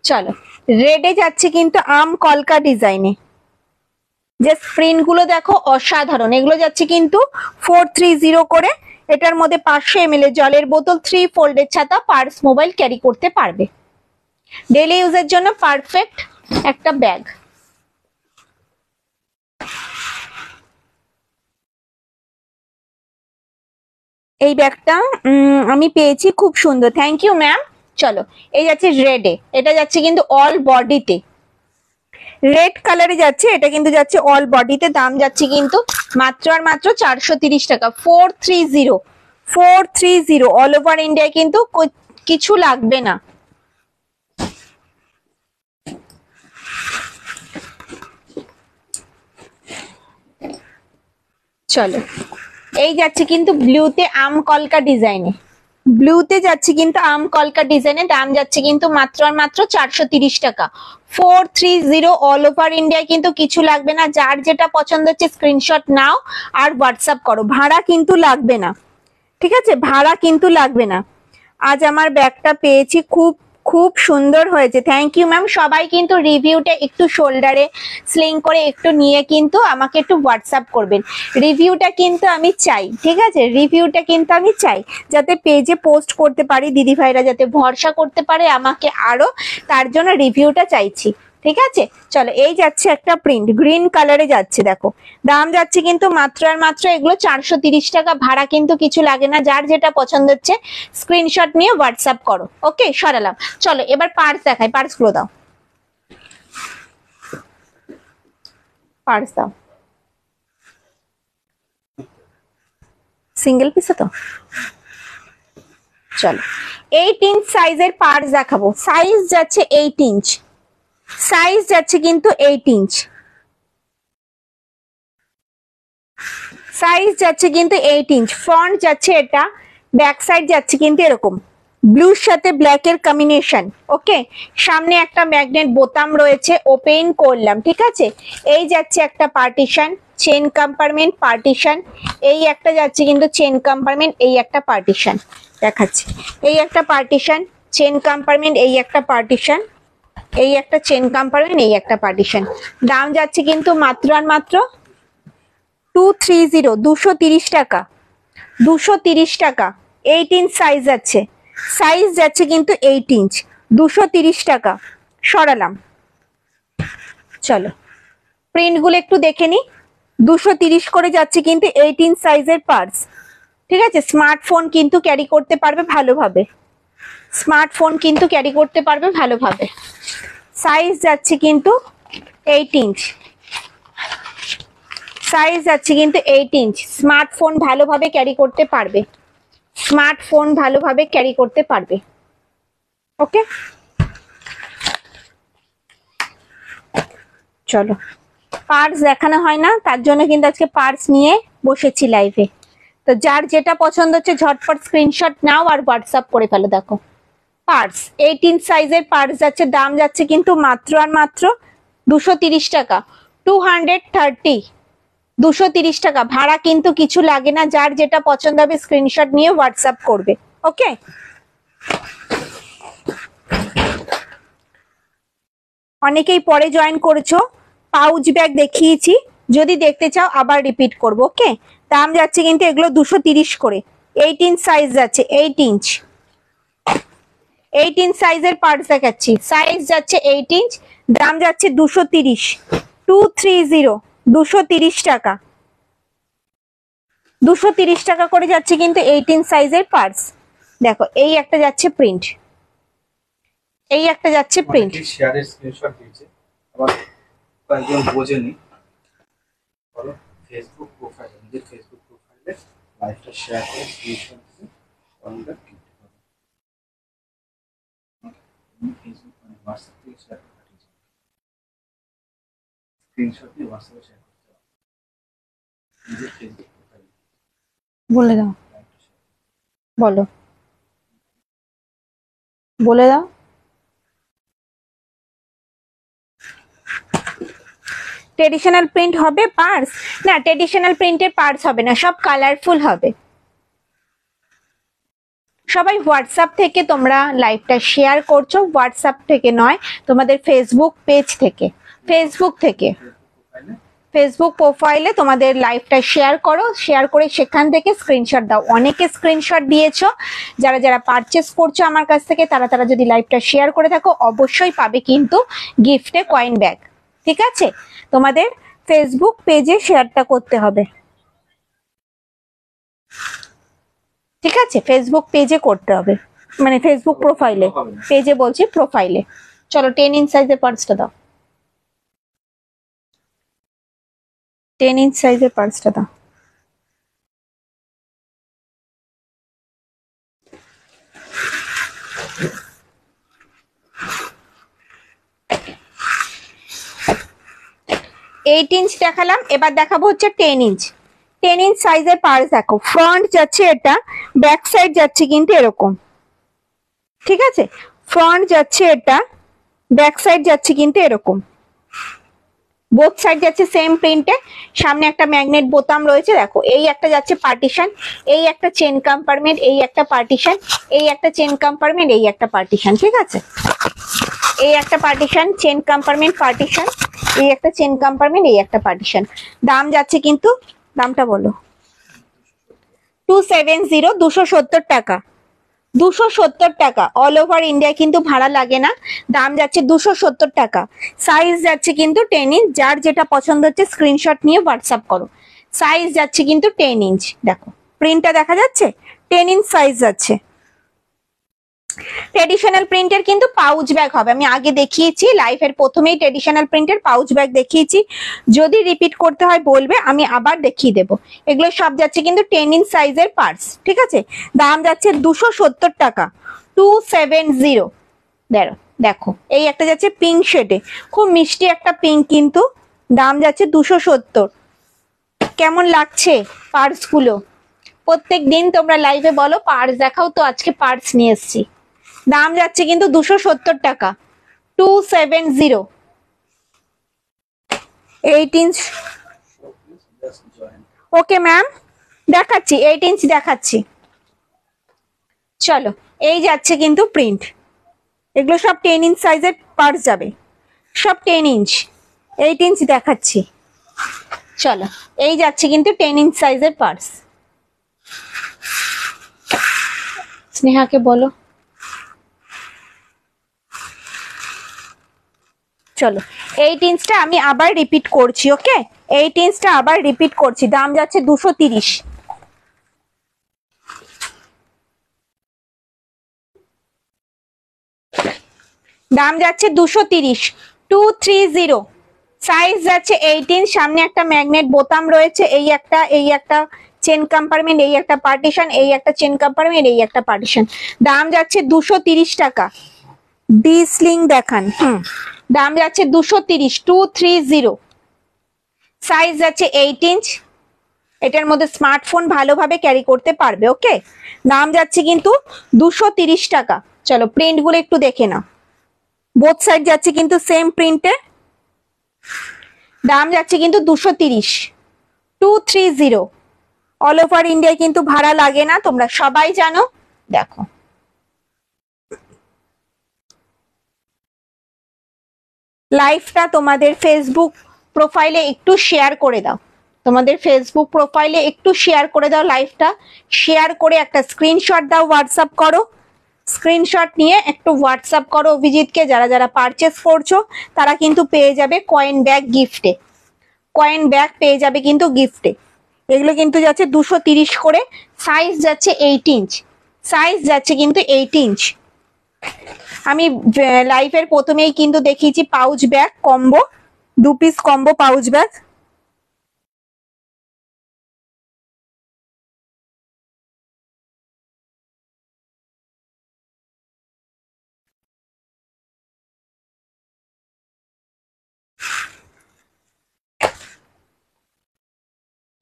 চলো রেডে যাচ্ছে কিন্তু আম কলকা ডিজাইনে, জাস্ট প্রিন্ট গুলো দেখো অসাধারণ। এগুলো যাচ্ছে কিন্তু 430 করে। এটার মধ্যে 500 ml এর জলের বোতল, 3 ফোল্ডের ছাতা, পার্স, মোবাইল ক্যারি করতে পারবে। ডেইলি ইউজের জন্য পারফেক্ট একটা ব্যাগ। এই ব্যাগটা আমি পেয়েছি, খুব সুন্দর, থ্যাংক ইউ ম্যাম। চলো এই যাচ্ছে রেডে, এটা যাচ্ছে কিন্তু অল বডিতে, রেড কালারে যাচ্ছে, এটা কিন্তু যাচ্ছে অল বডিতে। দাম যাচ্ছে কিন্তু মাত্র আর মাত্র 430 টাকা। 430 অল ওভার ইন্ডিয়া, কিন্তু কিছু লাগবে না। চলো এই যাচ্ছে কিন্তু ব্লুতে আম কলকা ডিজাইনে, ব্লুতে যাচ্ছে কিন্তু আম কলকা ডিজাইনে। দাম যাচ্ছে কিন্তু মাত্র আর মাত্র 430 টাকা। 430 অল ওভার ইন্ডিয়ায়, কিন্তু কিছু লাগবে না। যার যেটা পছন্দ হচ্ছে স্ক্রিনশট নাও আর হোয়াটসঅ্যাপ করো। ভাড়া কিন্তু লাগবে না, ঠিক আছে, ভাড়া কিন্তু লাগবে না। আজ আমার ব্যাগটা পেয়েছি, খুব খুব সুন্দর হয়েছে, থ্যাংক ইউ ম্যাম। সবাই কিন্তু রিভিউটা একটু শোল্ডারে স্লিং করে একটু নিয়ে কিন্তু আমাকে একটু হোয়াটসঅ্যাপ করবেন। রিভিউটা কিন্তু আমি চাই, ঠিক আছে, রিভিউটা কিন্তু আমি চাই, যাতে পেজে পোস্ট করতে পারি, দিদি ভাইরা যাতে ভরসা করতে পারে আমাকে আরো, তার জন্য রিভিউটা চাইছি, ঠিক আছে। চলো এই যাচ্ছে একটা প্রিন্ট, গ্রিন কালারে যাচ্ছে, দেখো দাম যাচ্ছে কিন্তু মাত্র আর মাত্র এগুলো 430 টাকা। ভাড়া কিন্তু কিছু লাগে না। যার যেটা পছন্দ হচ্ছে স্ক্রিনশট নিয়ে হোয়াটসঅ্যাপ করো। ওকে, সরালাম। চলো এবার পার্স দেখাই, পার্স গুলো দাও, পার্স দাও, সিঙ্গেল পিস তো। চলো 8 ইঞ্চ সাইজের পার্স দেখাবো। সাইজ যাচ্ছে 8 ইঞ্চ, সাইজ যাচ্ছে কিন্তু 8 ইঞ্চ, সাইজ যাচ্ছে কিন্তু 8 ইঞ্চ। ফ্রন্ট যাচ্ছে এটা, ব্যাক সাইড যাচ্ছে কিন্তু এরকম ব্লুর সাথে ব্ল্যাক এর কম্বিনেশন। ওকে, সামনে একটা ম্যাগনেট বোতাম রয়েছে, ওপেন করলাম, ঠিক আছে। এই যাচ্ছে একটা পার্টিশন, চেন কম্পার্টমেন্ট পার্টিশন। এই একটা যাচ্ছে কিন্তু চেন কম্পার্টমেন্ট, এই একটা পার্টিশন দেখাচ্ছি। এই একটা পার্টিশন, চেন কম্পার্টমেন্ট, এই একটা পার্টিশন, এই একটা চেন কম্পার্টমেন্ট, এই একটা পার্টিশন। দাম যাচ্ছে কিন্তু মাত্র আর মাত্র 230, 230 টাকা, 230 টাকা। 8 ইঞ্চ সাইজ আছে, সাইজ যাচ্ছে কিন্তু 8 ইঞ্চ, 230 টাকা। সরালাম। চলো প্রিন্ট গুলো একটু দেখে নি। 230 করে যাচ্ছে কিন্তু 8 ইঞ্চ সাইজের পার্স, ঠিক আছে। স্মার্টফোন কিন্তু ক্যারি করতে পারবে ভালোভাবে, স্মার্টফোন কিন্তু ক্যারি করতে পারবে ভালোভাবে। সাইজ যাচ্ছে কিন্তু 8 ইঞ্চ, সাইজ যাচ্ছে কিন্তু 8 ইঞ্চ। স্মার্টফোন ভালোভাবে ক্যারি করতে পারবে, স্মার্টফোন ভালোভাবে ক্যারি করতে পারবে। ওকে, চলো পার্স দেখানো হয় না, তার জন্য কিন্তু আজকে পার্স নিয়ে বসেছি লাইভে। তো যার যেটা পছন্দ হচ্ছে ঝটপট স্ক্রিনশট নাও আর হোয়াটসঅ্যাপ করে ফেলো। দেখো পার্স 8 ইঞ্চ সাইজের পার্স যাচ্ছে, দাম যাচ্ছে কিন্তু মাত্র আর মাত্র 230 টাকা। 230, 230 টাকা। ভাড়া কিন্তু কিছু লাগে না। যার যেটা পছন্দ হবে স্ক্রিনশট নিয়ে হোয়াটসঅ্যাপ করবে। ওকে, অনেকেই পরে জয়েন করেছো। পাউচ ব্যাগ দেখিয়েছি, যদি দেখতে চাও আবার রিপিট করবো। ওকে, দাম যাচ্ছে কিন্তু এগুলো 230 করে। 8 ইঞ্চ সাইজ যাচ্ছে, 8 ইঞ্চ, 8 ইঞ্চ সাইজের পার্স দেখাচ্ছি। সাইজ যাচ্ছে 8 ইঞ্চ, দাম যাচ্ছে 230, 230, 230 টাকা, 230 টাকা করে যাচ্ছে কিন্তু 8 ইঞ্চ সাইজের পার্স। দেখো এই একটা যাচ্ছে প্রিন্ট, এই একটা যাচ্ছে প্রিন্ট। শেয়ারের স্ক্রিনশট দিয়েছে, আবার কয়েকজন বোঝেনি। বলো ফেসবুক প্রোফাইলে, নিজের ফেসবুক প্রোফাইলে লাইভটা শেয়ার করে স্ক্রিনশট দিয়ে অনলাইনে কিনতে হবে। ফেসবুক মানে হোয়াটসঅ্যাপ থেকে শেয়ার করে পাঠিয়েছে, স্ক্রিনশট দিয়ে হোয়াটসঅ্যাপে শেয়ার করতে হবে নিজের ফেসবুক প্রোফাইলে। বলে দাও, বলো, বলে দাও। ট্রেডিশনাল প্রিন্ট হবে পার্স? না, ট্রেডিশনাল প্রিন্টের পার্স হবে না, সব কালারফুল হবে। সবাই হোয়াটসঅ্যাপ থেকে তোমরা লাইভটা শেয়ার করছো, হোয়াটসঅ্যাপ থেকে নয়, তোমাদের ফেসবুক পেজ থেকে, ফেসবুক থেকে। ফেসবুক প্রোফাইলে তোমাদের লাইভটা শেয়ার করো, শেয়ার করে সেখান থেকে স্ক্রিনশট দাও। অনেকে স্ক্রিনশট দিয়েছো, যারা যারা পারচেস করছো আমার কাছ থেকে তারা তারা যদি লাইভটা শেয়ার করে থাকো অবশ্যই পাবে কিন্তু গিফটে কয়েন ব্যাগ। ঠিক আছে, তোমাদের ফেসবুক পেজে শেয়ারটা করতে হবে। ঠিক আছে, ফেসবুক পেজে করতে হবে, মানে ফেসবুক প্রোফাইলে, পেজে বলছি প্রোফাইলে। চলো 10 ইঞ্চ সাইজের পার্সটা দাও, 10 ইঞ্চ সাইজের পার্সটা দাও। এইট ইঞ্চ দেখালাম, এবার দেখাবো হচ্ছে 10 ইঞ্চ। 10 ইঞ্চ সাইজের পার্স দেখো, ফ্রন্ট যাচ্ছে এটা, ব্যাক সাইড যাচ্ছে কিন্তু এরকম। ঠিক আছে, ফ্রন্ট যাচ্ছে এটা, ব্যাক সাইড যাচ্ছে কিন্তু এরকম, বোথ সাইড যাচ্ছে সেম প্রিন্টে। সামনে একটা ম্যাগনেট বোতাম রয়েছে দেখো, এই একটা যাচ্ছে পার্টিশন, এই একটা চেন কম্পার্টমেন্ট, এই একটা পার্টিশন, এই একটা চেন কম্পার্টমেন্ট, এই একটা পার্টিশন। ঠিক আছে, এই একটা পার্টিশন, চেন কম্পার্টমেন্ট, পার্টিশন, এই একটা চেন কম্পার্টমেন্ট, এই একটা পার্টিশন। দাম যাচ্ছে কিন্তু, দামটা বলো। 270, 270 টাকা, 270 টাকা। অল ওভার ইন্ডিয়ায় কিন্তু ভাড়া লাগে না, দাম যাচ্ছে 270 টাকা। সাইজ যাচ্ছে কিন্তু 10 ইঞ্চ, যার যেটা পছন্দ হচ্ছে স্ক্রিনশট নিয়ে হোয়াটসঅ্যাপ করো। সাইজ যাচ্ছে কিন্তু 10 ইঞ্চ, দেখো প্রিন্টটা দেখা যাচ্ছে, 10 ইঞ্চ সাইজ যাচ্ছে। ট্রেডিশনাল প্রিন্টের কিন্তু পাউচ ব্যাগ হবে, আমি আগে দেখিয়েছি লাইফের প্রথমেই ট্রেডিশনাল প্রিন্টের পাউচ ব্যাগ দেখিয়েছি, যদি রিপিট করতে হয় বলবে, আমি আবার দেখিয়ে দেবো। এগুলো সব যাচ্ছে কিন্তু 10 ইঞ্চ সাইজের পার্স। ঠিক আছে, দাম যাচ্ছে 270 টাকা, 270। দেখো এই একটা যাচ্ছে পিঙ্ক শেডে, খুব মিষ্টি একটা পিঙ্ক, কিন্তু দাম যাচ্ছে 270। কেমন লাগছে পার্স গুলো? প্রত্যেক দিন তোমরা লাইভে বলো পার্স দেখাও, তো আজকে পার্স নিয়ে এসছি। দাম যাচ্ছে কিন্তু 270 টাকা, 270। 8 ইঞ্চ, ওকে ম্যাম দেখাচ্ছি, 8 ইঞ্চ দেখাচ্ছি। চলো, এই যাচ্ছে কিন্তু প্রিন্ট, এগুলো সব 10 ইঞ্চ সাইজের পার্স যাবে, সব 10 ইঞ্চ। 8 ইঞ্চ দেখাচ্ছি, চলো এই যাচ্ছে কিন্তু 10 ইঞ্চ সাইজের পার্স। স্নেহাকে বলো। চলো 8 ইঞ্চটা আমি আবার রিপিট করছি, ওকে 8 ইঞ্চটা আবার রিপিট করছি, দাম যাচ্ছে 230। দাম যাচ্ছে 230, 230। সাইজ যাচ্ছে 8 ইঞ্চ, সামনে একটা ম্যাগনেট বোতাম রয়েছে, এই একটা চেন কম্পার্টমেন্ট, এই একটা পার্টিশন, এই একটা চেন কম্পার্টমেন্ট, এই একটা পার্টিশন। দাম যাচ্ছে 230 টাকা। ডি স্লিং দেখান, দাম যাচ্ছে 230, 230। সাইজ যাচ্ছে 8 ইঞ্চ, এটার মধ্যে স্মার্টফোন ভালোভাবে ক্যারি করতে পারবে, ওকে। দাম যাচ্ছে কিন্তু 230 টাকা। চলো প্রিন্ট গুলো একটু দেখে নাও, বোথ সাইড যাচ্ছে কিন্তু সেম প্রিন্টে, দাম যাচ্ছে কিন্তু 230, 230। অল ওভার ইন্ডিয়ায় কিন্তু ভাড়া লাগে না, তোমরা সবাই জানো। দেখো লাইভটা তোমাদের ফেসবুক প্রোফাইলে একটু শেয়ার করে দাও, তোমাদের ফেসবুক প্রোফাইলে একটু শেয়ার করে দাও লাইভটা, শেয়ার করে একটা স্ক্রিনশট দাও, হোয়াটসঅ্যাপ করো। স্ক্রিনশট নিয়ে একটু হোয়াটসঅ্যাপ করো অভিজিৎকে, যারা যারা পারচেস করছো তারা কিন্তু পেয়ে যাবে কয়েন ব্যাগ গিফটে, কয়েন ব্যাগ পেয়ে যাবে কিন্তু গিফটে। এগুলো কিন্তু যাচ্ছে 230 করে। সাইজ যাচ্ছে 8 ইঞ্চ, সাইজ যাচ্ছে কিন্তু 8 ইঞ্চ। আমি লাইভের প্রথমেই কিন্তু দেখিয়েছি pouch bag combo, 2 piece combo pouch bag.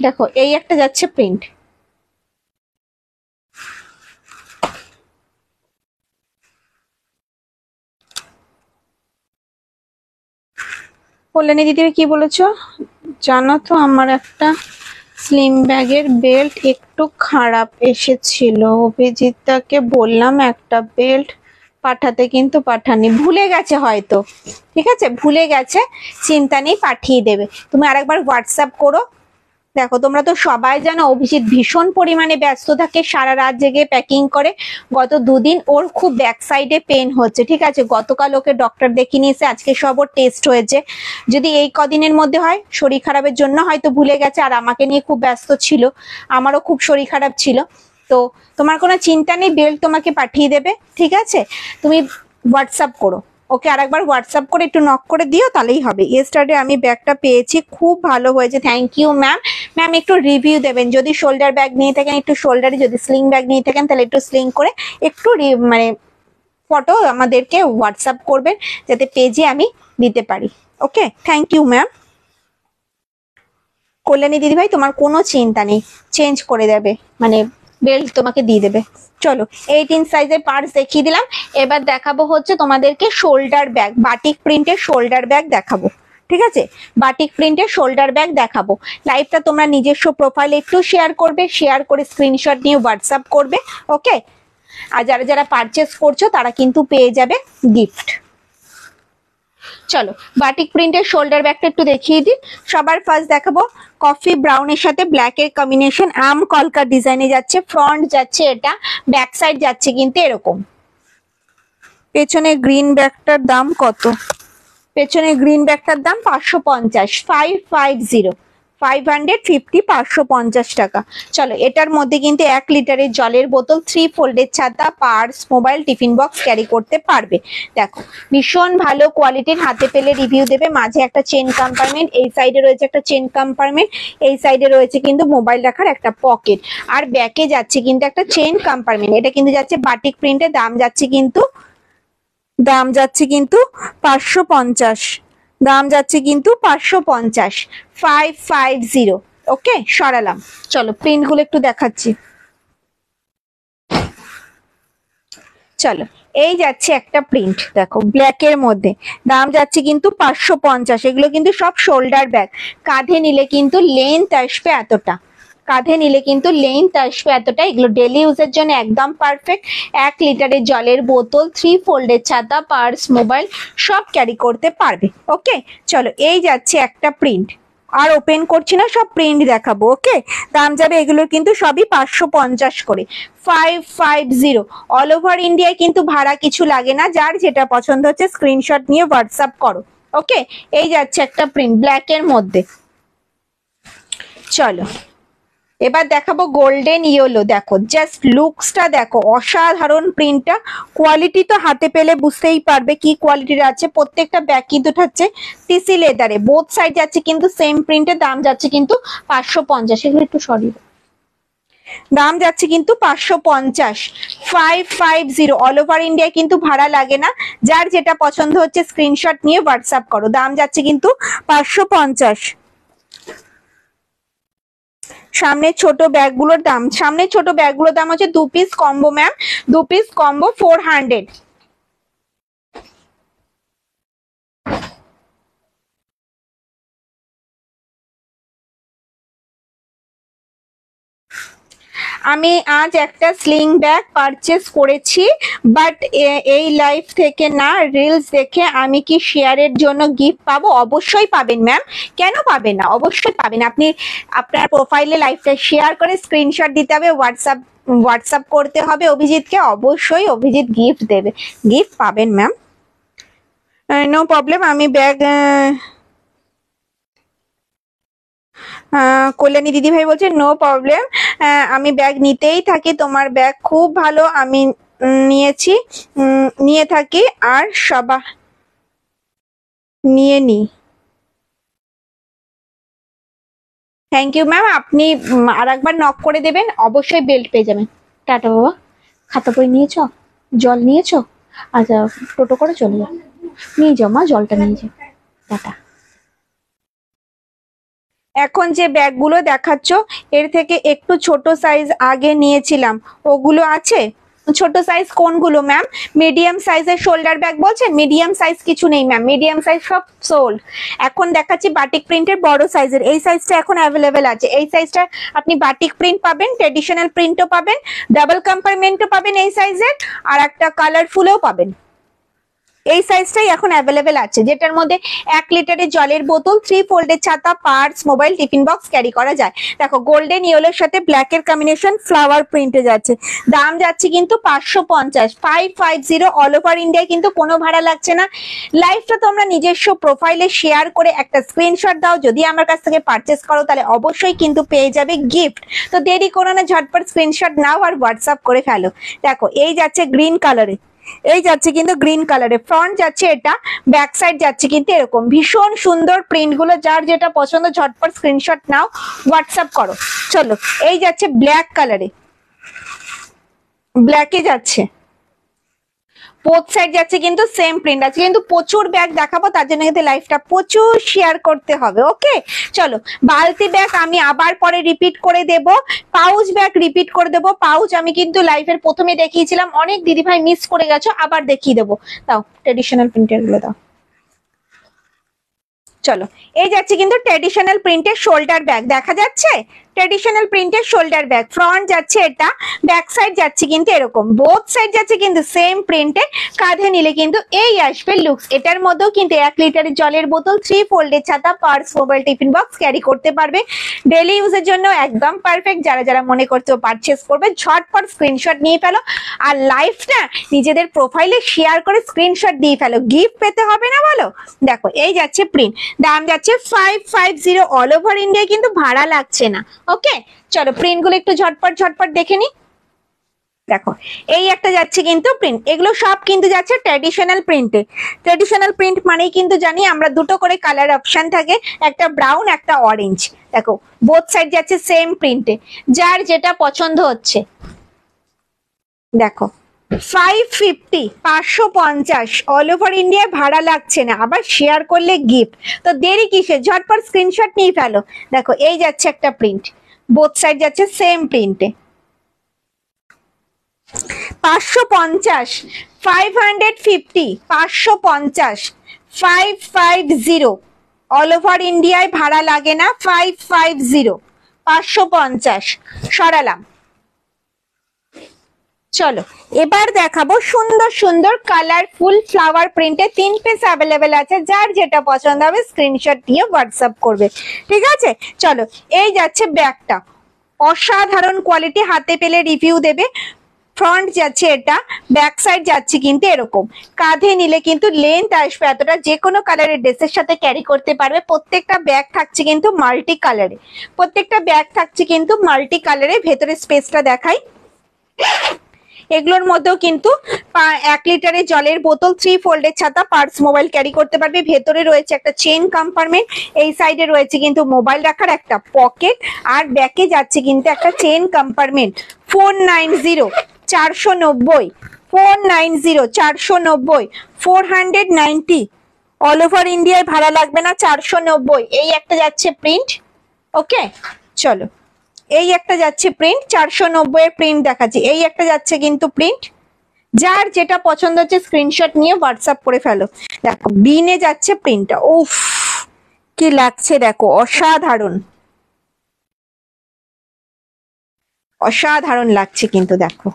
দেখো এই একটা যাচ্ছে প্রিন্ট, কল্যাণী দিদি কি বলেছো জানো তো, আমার একটা স্লিম ব্যাগের বেল্ট একটু খারাপ এসেছিল, অভিজিৎদাকে বললাম একটা বেল্ট পাঠাতে কিন্তু পাঠানি, ভুলে গেছে হয়তো, ঠিক আছে ভুলে গেছে, চিন্তা নেই পাঠিয়ে দেবে। তুমি আরেকবার হোয়াটসঅ্যাপ করো। দেখো তোমরা তো সবাই জানো অভিজিৎ ভীষণ পরিমাণে ব্যস্ত থাকে, সারা রাত জেগে প্যাকিং করে। গত দুদিন ওর খুব ব্যাক সাইডে পেন হচ্ছে, ঠিক আছে, গতকাল ওকে ডক্টর দেখিয়ে নিয়েছে, আজকে সব ওর টেস্ট হয়েছে। যদি এই কদিনের মধ্যে হয়, শরীর খারাপের জন্য হয়তো ভুলে গেছে, আর আমাকে নিয়ে খুব ব্যস্ত ছিল, আমারও খুব শরীর খারাপ ছিল। তো তোমার কোনো চিন্তা নেই, বেল্ট তোমাকে পাঠিয়ে দেবে, ঠিক আছে। তুমি হোয়াটসঅ্যাপ করো ওকে, আরেকবার হোয়াটসঅ্যাপ করে একটু নক করে দিও, তাহলেই হবে। ইয়েস্টারডে আমি ব্যাগটা পেয়েছি, খুব ভালো হয়েছে, থ্যাংক ইউ ম্যাম। ম্যাম একটু রিভিউ দেবেন, যদি শোল্ডার ব্যাগ নিয়ে থাকেন একটু শোল্ডারে, যদি স্লিং ব্যাগ নিয়ে থাকেন তাহলে একটু স্লিং করে একটু মানে ফটো আমাদেরকে হোয়াটসঅ্যাপ করবেন, যাতে পেজে আমি দিতে পারি। ওকে, থ্যাংক ইউ ম্যাম। কল্যাণী দিদিভাই তোমার কোনো চিন্তা নেই, চেঞ্জ করে দেবে, মানে বেল্ট তোমাকে দিয়ে দেবে। চলো 18 সাইজের পার্স দেখিয়ে দিলাম, এবার দেখাবো হচ্ছে তোমাদেরকে শোল্ডার ব্যাগ, বাটিক প্রিন্টের শোল্ডার ব্যাগ দেখাবো, ঠিক আছে, বাটিক প্রিন্টের শোল্ডার ব্যাগ দেখাবো। লাইভটা তোমরা নিজস্ব প্রোফাইলে একটু শেয়ার করবে, শেয়ার করে স্ক্রিনশট নিয়ে হোয়াটসঅ্যাপ করবে, ওকে। আর যারা যারা পারচেস করছো তারা কিন্তু পেয়ে যাবে গিফট। চলো বাটিক প্রিন্টের শোল্ডার ব্যাগটা একটু দেখিয়ে দিই। সবার ফার্স্ট দেখাবো কফি ব্রাউনের সাথে ব্ল্যাক এর কম্বিনেশন, আম কলকা ডিজাইনে যাচ্ছে, ফ্রন্ট যাচ্ছে এটা, ব্যাক সাইড যাচ্ছে কিন্তু এরকম। পেছনে গ্রিন ব্যাগটার দাম কত? পেছনে গ্রিন ব্যাগটার দাম 550, 550, 550 টাকা। চলো এটার মধ্যে কিন্তু 1 লিটারের জলের বোতল, 3 ফোল্ডের ছাতা, purse, mobile, tiffin box carry করতে পারবে। দেখো ভীষণ ভালো কোয়ালিটির, হাতে পেলে রিভিউ দেবে। মাঝে একটা চেন কম্পার্টমেন্ট, এই সাইডে রয়েছে একটা চেন কম্পার্টমেন্ট, এই সাইডে রয়েছে কিন্তু মোবাইল রাখার একটা পকেট, আর ব্যাকে যাচ্ছে কিন্তু একটা চেন কম্পার্টমেন্ট। এটা কিন্তু যাচ্ছে বাটিক প্রিন্টের, দাম যাচ্ছে কিন্তু 550, দাম যাচ্ছে কিন্তু 550, 550। ওকে সরালাম। চলো প্রিন্ট গুলো একটু দেখাচ্ছি। চলো এই যাচ্ছে একটা প্রিন্ট, দেখো ব্ল্যাক এর মধ্যে, দাম যাচ্ছে কিন্তু 550। এগুলো কিন্তু সব শোল্ডার ব্যাগ, কাঁধে নিলে কিন্তু লেন্থ আসবে এতটা, কাঁধে নিলে কিন্তু লেন্থ আসবে এতটা। এগুলো ডেলি ইউজের জন্য একদম পারফেক্ট। 1 লিটারের জলের বোতল, 3 ফোল্ডের ছাতা, পার্স, মোবাইল সব ক্যারি করতে পারবে। ওকে চলো এই যাচ্ছে একটা প্রিন্ট, আর ওপেন করছি না, সব প্রিন্ট দেখাবো। ওকে দাম যাবে এগুলোর কিন্তু সবই 550 করে, 550। অল ওভার ইন্ডিয়ায় কিন্তু ভাড়া কিছু লাগে না, যার যেটা পছন্দ হচ্ছে স্ক্রিনশট নিয়ে হোয়াটসঅ্যাপ করো। ওকে এই যাচ্ছে একটা প্রিন্ট ব্ল্যাক এর মধ্যে। চলো এবার দেখাবো গোল্ডেন ইয়েলো, দেখো জাস্ট লুকসটা দেখো, অসাধারণ প্রিন্টটা, কোয়ালিটি তো হাতে পেলে বুঝতেই পারবে কি কোয়ালিটির আছে। প্রত্যেকটা ব্যাগ কিন্তু থাকছে টিসি লেদারে, বোথ সাইড যাচ্ছে কিন্তু সেম প্রিন্টের, দাম যাচ্ছে কিন্তু 550। এগুলো একটু সরি, দাম যাচ্ছে কিন্তু 550, 550। অল ওভার ইন্ডিয়া কিন্তু ভাড়া লাগে না, যার যেটা পছন্দ হচ্ছে স্ক্রিনশট নিয়ে হোয়াটসঅ্যাপ করো, দাম যাচ্ছে কিন্তু 550। সামনে ছোট ব্যাগগুলোর দাম, সামনে ছোট ব্যাগগুলোর দাম হচ্ছে 2 piece combo ma'am, 2 piece combo 400। আমি আজ একটা স্লিং ব্যাগ পারচেস করেছি, বাট এই লাইভ থেকে না, রিলস দেখে। আমি কি শেয়ারের জন্য গিফট পাবো? অবশ্যই পাবেন ম্যাম, কেন পাবেন না, অবশ্যই পাবেন। আপনি আপনার প্রোফাইলে লাইভটা শেয়ার করে স্ক্রিনশট দিতে হবে, হোয়াটসঅ্যাপ করতে হবে অভিজিৎকে, অবশ্যই অভিজিৎ গিফট দেবে, গিফট পাবেন ম্যাম, নো প্রবলেম। আমি ব্যাগ কল্যাণী দিদি ভাই বলছে নো প্রবলেম, আমি ব্যাগ নিতেই থাকি, তোমার ব্যাগ খুব ভালো, আমি নিয়ে থাকি, আর সবা নিয়ে নি। থ্যাংক ইউ ম্যাম, আপনি আর একবার নক করে দেবেন, অবশ্যই বেল্ট পেয়ে যাবেন। টাটা বাবা। খাতা বই নিয়েছ, জল নিয়েছ? আচ্ছা টোটো করে চলে যাও, নিয়ে যাও মা, জলটা নিয়ে যাও, টাটা। এখন যে ব্যাগগুলো দেখাচ্ছ এর থেকে একটু ছোট সাইজ আগে নিয়েছিলাম, ওগুলো আছে? ছোট সাইজ কোনগুলো ম্যাম? মিডিয়াম সাইজের শোল্ডার ব্যাগ বলছেন? মিডিয়াম সাইজ কিছু নেই ম্যাম, মিডিয়াম সাইজ সব সোল্ড। এখন দেখাচ্ছি বাটিক প্রিন্টের বড় সাইজের, এই সাইজটা এখন অ্যাভেলেবেল আছে। এই সাইজটা আপনি বাটিক প্রিন্ট পাবেন, ট্রেডিশনাল প্রিন্টও পাবেন, ডাবল কম্পার্টমেন্টও পাবেন এই সাইজের, আর একটা কালারফুলও পাবেন। এই সাইজটাই এখন অ্যাভেলেবেল আছে, যেটার মধ্যে 1 লিটারের জলের বোতল, 3 ফোল্ডের ছাতা, purse, mobile, tiffin box carry করা যায়। দেখো গোল্ডেন ইয়েলোর সাথে ব্ল্যাকের কম্বিনেশন ফ্লাওয়ার প্রিন্টে যাচ্ছে। দাম যাচ্ছে কিন্তু 550, 550 অল ওভার ইন্ডিয়ায়, কিন্তু কোনো ভাড়া লাগছে না। লাইভটা তোমরা নিজস্ব প্রোফাইলে শেয়ার করে একটা স্ক্রিনশট দাও, যদি আমার কাছ থেকে পারচেস করো তাহলে অবশ্যই কিন্তু পেয়ে যাবে গিফট। তো দেরি করো না, ঝটপট স্ক্রিনশট নাও আর হোয়াটসঅ্যাপ করে ফেলো। দেখো এই যাচ্ছে গ্রিন কালারে, এই যাচ্ছে কিন্তু গ্রিন কালারে, ফ্রন্ট যাচ্ছে এটা, ব্যাক সাইড যাচ্ছে কিন্তু এরকম। ভীষণ সুন্দর প্রিন্ট গুলো, যার যেটা পছন্দ ঝটপট স্ক্রিনশট নাও, হোয়াটসঅ্যাপ করো। চলো এই যাচ্ছে ব্ল্যাক কালারে, ব্ল্যাকে যাচ্ছে, বোথ সাইড যাচ্ছে কিন্তু সেম প্রিন্ট আছে। কিন্তু প্রচুর ব্যাগ দেখাবো, তার জন্য কিন্তু লাইভটা প্রচুর শেয়ার করতে হবে। ওকে চলো, বালতি ব্যাগ আমি আবার পরে রিপিট করে দেব, পাউচ ব্যাগ রিপিট করে দেব। পাউচ আমি কিন্তু লাইভের প্রথমে দেখিয়েছিলাম, অনেক দিদিভাই মিস করে গেছো, আবার দেখিয়ে দেবো। দাও ট্রেডিশনাল প্রিন্টের গুলো দাও। চলো এই যাচ্ছে কিন্তু ট্রেডিশনাল প্রিন্টের শোল্ডার ব্যাগ, দেখা যাচ্ছে ট্রেডিশনাল প্রিন্টের শোল্ডার ব্যাগ। ফ্রন্ট যাচ্ছে এটা, ব্যাক সাইড যাচ্ছে কিন্তু এরকম, বোথ সাইড যাচ্ছে কিন্তু সেম প্রিন্টে। কাঁধে নিলে কিন্তু এই আসবে লুকস। এটার মধ্যেও কিন্তু 1 লিটারের জলের বোতল, 3 ফোল্ডের ছাতা, purse, mobile, tiffin box carry করতে পারবে। ডেলি ইউজের জন্য একদম পারফেক্ট। যারা যারা মনে করছো পারচেস করবে, ঝটপট স্ক্রিনশট নিয়ে ফেলো, আর লাইভটা নিজেদের প্রোফাইলে শেয়ার করে স্ক্রিনশট দিয়ে ফেলো, গিফট পেতে হবে না বলো। দেখো এই যাচ্ছে প্রিন্ট, দাম যাচ্ছে 550 অল ওভার ইন্ডিয়া, কিন্তু ভাড়া লাগছে না। ওকে চলো প্রিন্ট গুলো একটু ঝটপট ঝটপট দেখে নি। দেখো এই একটা যাচ্ছে কিন্তু প্রিন্ট, এগুলো সব কিন্তু যাচ্ছে ট্র্যাডিশনাল প্রিন্টে। ট্র্যাডিশনাল প্রিন্ট মানেই কিন্তু জানি আমরা দুটো করে কালার অপশন থাকে, একটা ব্রাউন একটা অরেঞ্জ। দেখো বোথ সাইড যাচ্ছে সেম প্রিন্টে, যার যেটা পছন্দ হচ্ছে। দেখো 550, 550 অল ওভার ইন্ডিয়া, ভাড়া লাগছে না, আবার শেয়ার করলে গিফট। তো দেরি কিসে, ঝটপট স্ক্রিনশট নিয়ে ফেলো। দেখো এই যাচ্ছে একটা প্রিন্ট, বোথ সাইড যাচ্ছে সেম প্রিন্টে। 550, 550, 550, 550 অল ওভার ইন্ডিয়ায়, ভাড়া লাগে না। 550, 550 সরালাম। চলো এবার দেখাবো সুন্দর সুন্দর কালারফুল ফ্লাওয়ার প্রিন্টে 3 পিস অ্যাভেলেবেল আছে, যার যেটা পছন্দ হবে স্ক্রিনশট দিয়ে হোয়াটসঅ্যাপ করবে। ঠিক আছে চলো এই যাচ্ছে ব্যাগটা, অসাধারণ কোয়ালিটি, হাতে পেলে রিভিউ দেবে। ফ্রন্ট যাচ্ছে এটা, ব্যাক সাইড যাচ্ছে কিন্তু এরকম। কাঁধে নিলে কিন্তু লেন্থ আসবে এতটা, যে কোনো কালারের ড্রেসের সাথে ক্যারি করতে পারবে। প্রত্যেকটা ব্যাগ থাকছে কিন্তু মাল্টি কালারে, প্রত্যেকটা ব্যাগ থাকছে কিন্তু মাল্টি কালারে। ভেতরে স্পেসটা দেখাই, এগুলোর মধ্যেও কিন্তু 1 লিটারের জলের বোতল, 3 ফোল্ডের ছাতা, পার্স, মোবাইল ক্যারি করতে পারবে। ভেতরে রয়েছে একটা চেইন কম্পার্টমেন্ট, এই সাইডে রয়েছে কিন্তু মোবাইল রাখার একটা পকেট, আর ব্যাকে যাচ্ছে কিন্তু একটা চেইন কম্পার্টমেন্ট। 490, 490, 490, 490, 490 অল ওভার ইন্ডিয়ায়, ভাড়া লাগবে না। 490 এই একটা যাচ্ছে প্রিন্ট। ওকে চলো এই একটা যাচ্ছে প্রিন্ট, 490 এর প্রিন্ট দেখাচ্ছি। এই একটা যাচ্ছে কিন্তু প্রিন্ট, যার যেটা পছন্দ হচ্ছে স্ক্রিনশট নিয়ে হোয়াটসঅ্যাপ করে ফেলো। দেখো বিনে যাচ্ছে প্রিন্টটা, উফ কি লাগছে দেখো, অসাধারণ অসাধারণ লাগছে কিন্তু। দেখো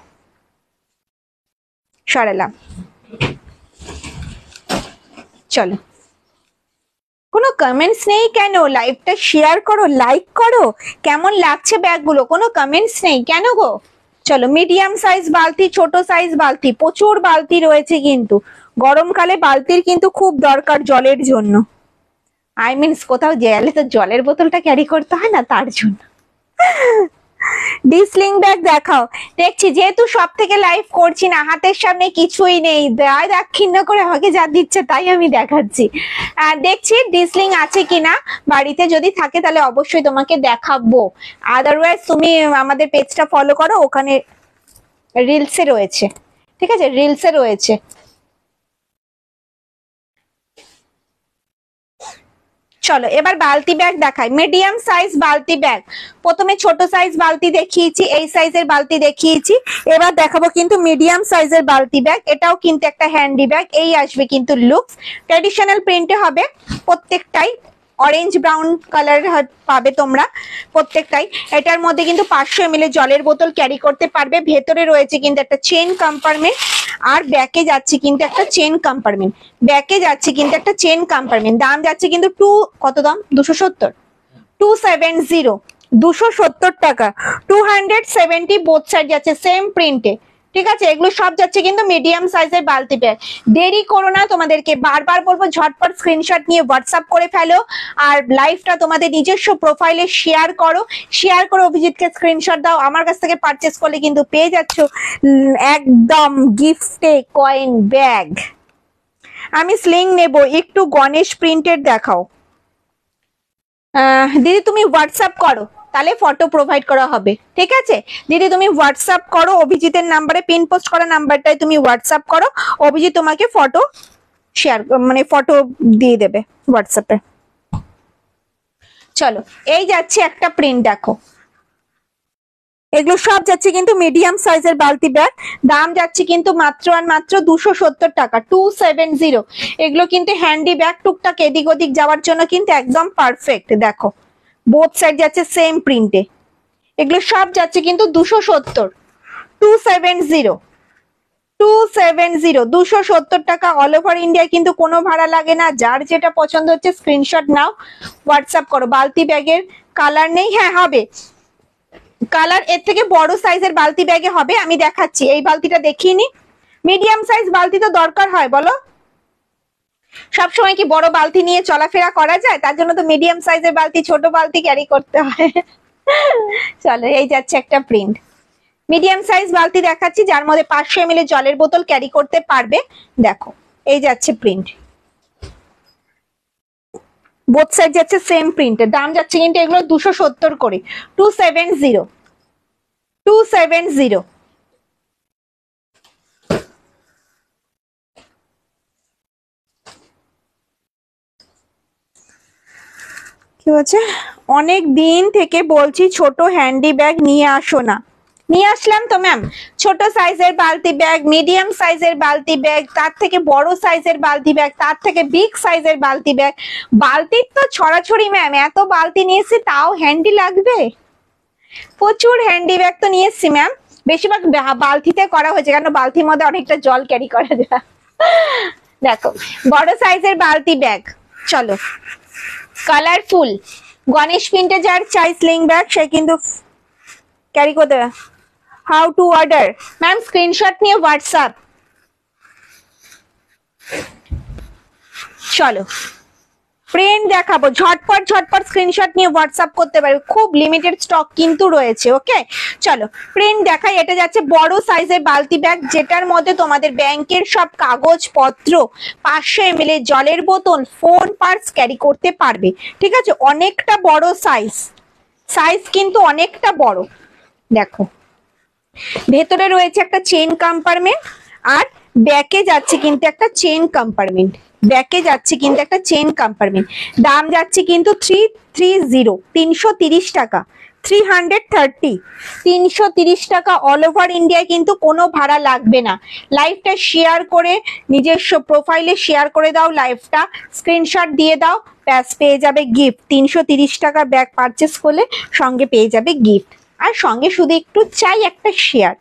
সরালাম। চলো কোনো কমেন্টস নেই কেন? লাইভটা শেয়ার করো, লাইক করো। কেমন লাগছে ব্যাগগুলো, কোনো কমেন্টস নেই কেন গো? চলো মিডিয়াম সাইজ বালতি, ছোট সাইজ বালতি, প্রচুর বালতি রয়েছে কিন্তু। গরমকালে বালতির কিন্তু খুব দরকার জলের জন্য। আই মিনস কোথাও গেলে তো জলের বোতলটা ক্যারি করতে হয় না, তার জন্য। ডিসলিং ব্যাগ দেখাও। দেখছি যেহেতু সব থেকে লাইভ করছি না, হাতের সামনে কিছুই নেই, দাক্ষিণ্য করে আমাকে যা দিচ্ছে তাই আমি দেখাচ্ছি। দেখছি ডিসলিং আছে কিনা বাড়িতে, যদি থাকে তাহলে অবশ্যই তোমাকে দেখাবো। আদারওয়াইজ তুমি আমাদের পেজটা ফলো করো, ওখানে রিলসে রয়েছে। ঠিক আছে রিলসে রয়েছে। চলো এবার বালতি ব্যাগ দেখাই, মিডিয়াম সাইজ বালতি ব্যাগ। প্রথমে ছোট সাইজ বালতি দেখিয়েছি, এই সাইজের বালতি দেখিয়েছি, এবার দেখাবো কিন্তু মিডিয়াম সাইজের বালতি ব্যাগ। এটাও কিন্তু একটা হ্যান্ডি ব্যাগ, এই আসবে কিন্তু লুকস, ট্র্যাডিশনাল প্রিন্টে হবে প্রত্যেকটাই, অরেঞ্জ ব্রাউন কালার পাবে তোমরা প্রত্যেকটাই। এটার মধ্যে কিন্তু 500 ml জলের বোতল ক্যারি করতে পারবে। ভেতরে রয়েছে কিন্তু একটা চেন কম্পার্টমেন্ট, আর ব্যাকে যাচ্ছে কিন্তু একটা চেন কম্পার্টমেন্ট, ব্যাকে যাচ্ছে কিন্তু একটা চেন কম্পার্টমেন্ট। দাম যাচ্ছে কিন্তু কত দাম, 270, 270, 270 টাকা, 270 বোথ সাইড যাচ্ছে সেম প্রিন্টে। ঠিক আছে, এগুলো সব যাচ্ছে কিন্তু মিডিয়াম সাইজের বালতি ব্যাগ। দেরি করো না, তোমাদেরকে বারবার বলবো ঝটপট স্ক্রিনশট নিয়ে হোয়াটসঅ্যাপ করে ফেলো, আর লাইভটা তোমাদের নিজস্ব প্রোফাইলে শেয়ার করো, শেয়ার করে অভিজিৎকে স্ক্রিনশট দাও। আমার কাছ থেকে পারচেস করলে কিন্তু পেয়ে যাচ্ছ একদম গিফটে কয়েন ব্যাগ। আমি স্লিং নেব, একটু গণেশ প্রিন্টের দেখাও। দিদি তুমি হোয়াটসঅ্যাপ করো, তাহলে ফটো প্রোভাইড করা হবে। ঠিক আছে দিদি, তুমি হোয়াটসঅ্যাপ করো, অভিজিতের নাম্বারে, পিন পোস্ট করা নাম্বারটায় তুমি হোয়াটসঅ্যাপ করো, অভিজিৎ তোমাকে ফটো শেয়ার মানে ফটো দিয়ে দেবে হোয়াটসঅ্যাপে। চলো এই যাচ্ছে একটা প্রিন্ট দেখো, এগুলো সব যাচ্ছে কিন্তু মিডিয়াম সাইজের বালতি ব্যাগ। দাম যাচ্ছে কিন্তু মাত্র আর মাত্র 270 টাকা, 270। এগুলো কিন্তু হ্যান্ডি ব্যাগ, টুকটাক এদিক ওদিক যাওয়ার জন্য কিন্তু একদম পারফেক্ট। দেখো বোথ সাইড যাচ্ছে সেম প্রিন্টে, এগুলো সব যাচ্ছে কিন্তু 270, 270, 270, 270 টাকা। অল ওভার ইন্ডিয়া কিন্তু কোনো ভাড়া লাগে না। যার যেটা পছন্দ হচ্ছে স্ক্রিনশট নাও, হোয়াটসঅ্যাপ করো। বালতি ব্যাগের কালার নেই, হ্যাঁ হবে কালার, এর থেকে বড় সাইজের বালতি ব্যাগে হবে, আমি দেখাচ্ছি। এই বালতিটা দেখিয়ে নি, মিডিয়াম সাইজ বালতি তো দরকার হয় বলো, সবসময় কি বড় বালতি নিয়ে চলাফেরা করা যায়? তার জন্য তো মিডিয়াম সাইজের বালতি, ছোট বালতি ক্যারি করতে হয়। চলো এই যাচ্ছে একটা প্রিন্ট, মিডিয়াম সাইজ বালতি দেখাচ্ছি, যার মধ্যে 500 ml জলের বোতল ক্যারি করতে পারবে। দেখো এই যাচ্ছে প্রিন্ট, বোথ সাইড যাচ্ছে সেম প্রিন্টের। দাম যাচ্ছে কিন্তু এগুলো 270 করে, 270, 270। কি বলছে, অনেক দিন থেকে বলছি ছোট হ্যান্ডি ব্যাগ নিয়ে আসো না, নিয়ে আসলাম তো ম্যাম। ছোট সাইজের বালতি ব্যাগ, মিডিয়াম সাইজের বালতি ব্যাগ, তার থেকে বড় সাইজের বালতি ব্যাগ, তার থেকে বিগ সাইজের বালতি ব্যাগ। বালতির তো ছড়াছড়ি ম্যাম, এত বালতি নিয়ে এসেছি তাও হ্যান্ডি লাগবে, প্রচুর হ্যান্ডি ব্যাগ তো নিয়ে এসেছি ম্যাম। বেশিরভাগ বালতিতে করা হয়েছে, কারণ বালতির মধ্যে অনেকটা জল ক্যারি করা যায়। দেখো বড় সাইজের বালতি ব্যাগ, চলো কালারফুল গণেশ প্রিন্টে যার চাই স্লিং ব্যাগ সে কিন্তু ক্যারি করতে। How to order ma'am, screenshot নিয়ে হোয়াটসঅ্যাপ। চলো প্রিন্ট দেখাবো, ঝটপট ঝটপট স্ক্রিনশট নিয়ে হোয়াটসঅ্যাপ করতে পারবে, খুব লিমিটেড স্টক কিন্তু রয়েছে। ওকে চলো প্রিন্ট দেখাই। এটা যাচ্ছে বড় সাইজের বালতি ব্যাগ, যেটার মধ্যে তোমাদের ব্যাংকের সব কাগজপত্র, 500 ml জলের বোতল, ফোন, পার্স ক্যারি করতে পারবে। ঠিক আছে, অনেকটা বড় সাইজ, সাইজ কিন্তু অনেকটা বড়। দেখো ভেতরে রয়েছে একটা চেন কম্পার্টমেন্ট, আর ব্যাকে যাচ্ছে কিন্তু একটা চেন কম্পার্টমেন্ট, ব্যাকে যাচ্ছে কিন্তু একটা চেন কম্পার্টমেন্ট। দাম যাচ্ছে কিন্তু 330, 330 টাকা, 330, 330 টাকা। অল ওভার ইন্ডিয়ায় কিন্তু কোনো ভাড়া লাগবে না। লাইভটা শেয়ার করে নিজস্ব প্রোফাইলে শেয়ার করে দাও, লাইভটা স্ক্রিনশট দিয়ে দাও, ব্যাস পেয়ে যাবে গিফট। 330 টাকা ব্যাগ পারচেস করলে সঙ্গে পেয়ে যাবে গিফট, আর সঙ্গে শুধু একটু চাই একটা শেয়ার।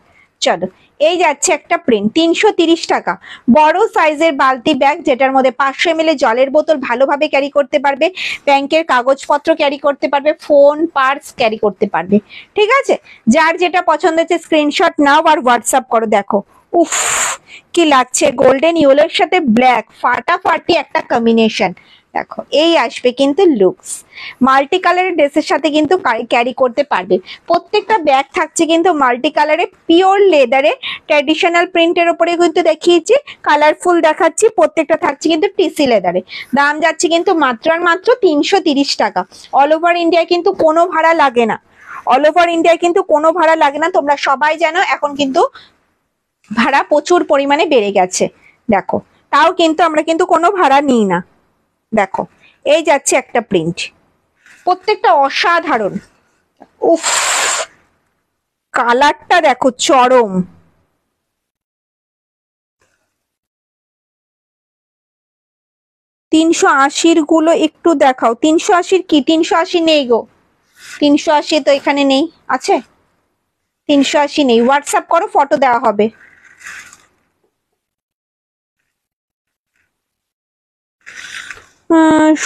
চলো এই যাচ্ছে একটা প্রিন্ট, 330 টাকা। বড় সাইজের বালতি ব্যাগ, যেটার মধ্যে 500 ml জলের বোতল ভালোভাবে ক্যারি করতে পারবে, ব্যাংকের কাগজপত্র ক্যারি করতে পারবে, ফোন, পার্স ক্যারি করতে পারবে। ঠিক আছে, যার যেটা পছন্দ হচ্ছে স্ক্রিনশট নাও আর হোয়াটসঅ্যাপ করো। দেখো উফ কি লাগছে, গোল্ডেন ইয়েলোর সাথে ব্ল্যাক, ফাটাফাটি একটা কম্বিনেশন। দেখো এই আসবে কিন্তু লুকস, মাল্টি কালারের ড্রেসের সাথে কিন্তু ক্যারি করতে পারবে। প্রত্যেকটা ব্যাগ থাকছে কিন্তু মাল্টি কালারে, পিওর লেদারে, ট্র্যাডিশনাল প্রিন্টের উপরে কিন্তু দেখিয়েছি, কালারফুল দেখাচ্ছি। প্রত্যেকটা থাকছে কিন্তু টিসি লেদারে। দাম যাচ্ছে কিন্তু মাত্র আর মাত্র 330 টাকা। অল ওভার ইন্ডিয়ায় কিন্তু কোনো ভাড়া লাগে না, অল ওভার ইন্ডিয়ায় কিন্তু কোনো ভাড়া লাগে না। তোমরা সবাই জানো এখন কিন্তু ভাড়া প্রচুর পরিমাণে বেড়ে গেছে। দেখো তাও কিন্তু আমরা কিন্তু কোনো ভাড়া নিই না। দেখো এই যাচ্ছে একটা প্রিন্ট, প্রত্যেকটা অসাধারণ। উফ, কালারটা দেখো চরম। তিনশো আশির গুলো একটু দেখাও। 380 কি? 380 নেই গো, 380 তো এখানে নেই। আছে 380 নেই, হোয়াটসঅ্যাপ করো, ফটো দেওয়া হবে।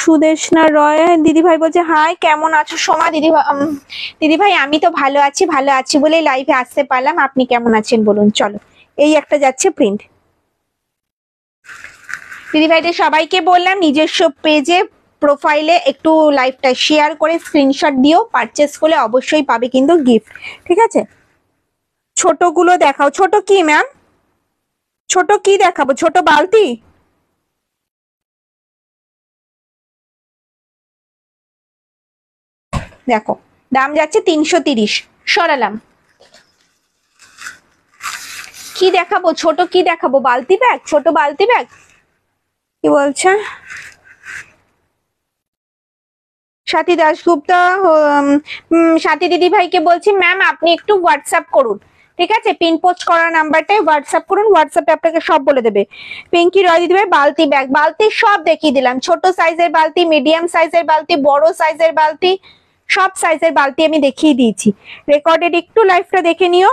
সুদেশনা রয় দিদি ভাই বলছে হাই, কেমন আছো সোমা? দিদি ভাই আমি তো ভালো আছি, ভালো আছি বলে লাইভে আসতে পারলাম। আপনি কেমন আছেন বলুন। চলো, এই একটা যাচ্ছে প্রিন্ট। দিদি ভাইদের সবাইকে বললাম নিজস্ব পেজে প্রোফাইলে একটু লাইভটা শেয়ার করে স্ক্রিনশট দিও, পারচেস করলে অবশ্যই পাবে কিন্তু গিফট, ঠিক আছে? ছোটগুলো দেখাও। ছোট কি ম্যাম? ছোট কি দেখাবো? ছোট বালতি? দেখো দাম যাচ্ছে 330, সরালাম। কি দেখাবো? ছোট কি দেখাবো? বালতি ব্যাগ, ছোট বালতি ব্যাগ। কি বলছে সাথী দাশগুপ্তা? সাথী দিদি ভাইকে বলছি ম্যাম আপনি একটু হোয়াটসঅ্যাপ করুন, ঠিক আছে? পিন পোস্ট করা নাম্বারটাই হোয়াটসঅ্যাপ করুন, হোয়াটসঅ্যাপে আপনাকে সব বলে দেবে। পিঙ্কি রয় দিদি ভাই বালতি ব্যাগ, বালতি সব দেখিয়ে দিলাম। ছোট সাইজের বালতি, মিডিয়াম সাইজের বালতি, বড় সাইজের বালতি, সব সাইজের বালতি আমি দেখিয়ে দিয়েছি। রেকর্ডেড একটু লাইভটা দেখে নিও।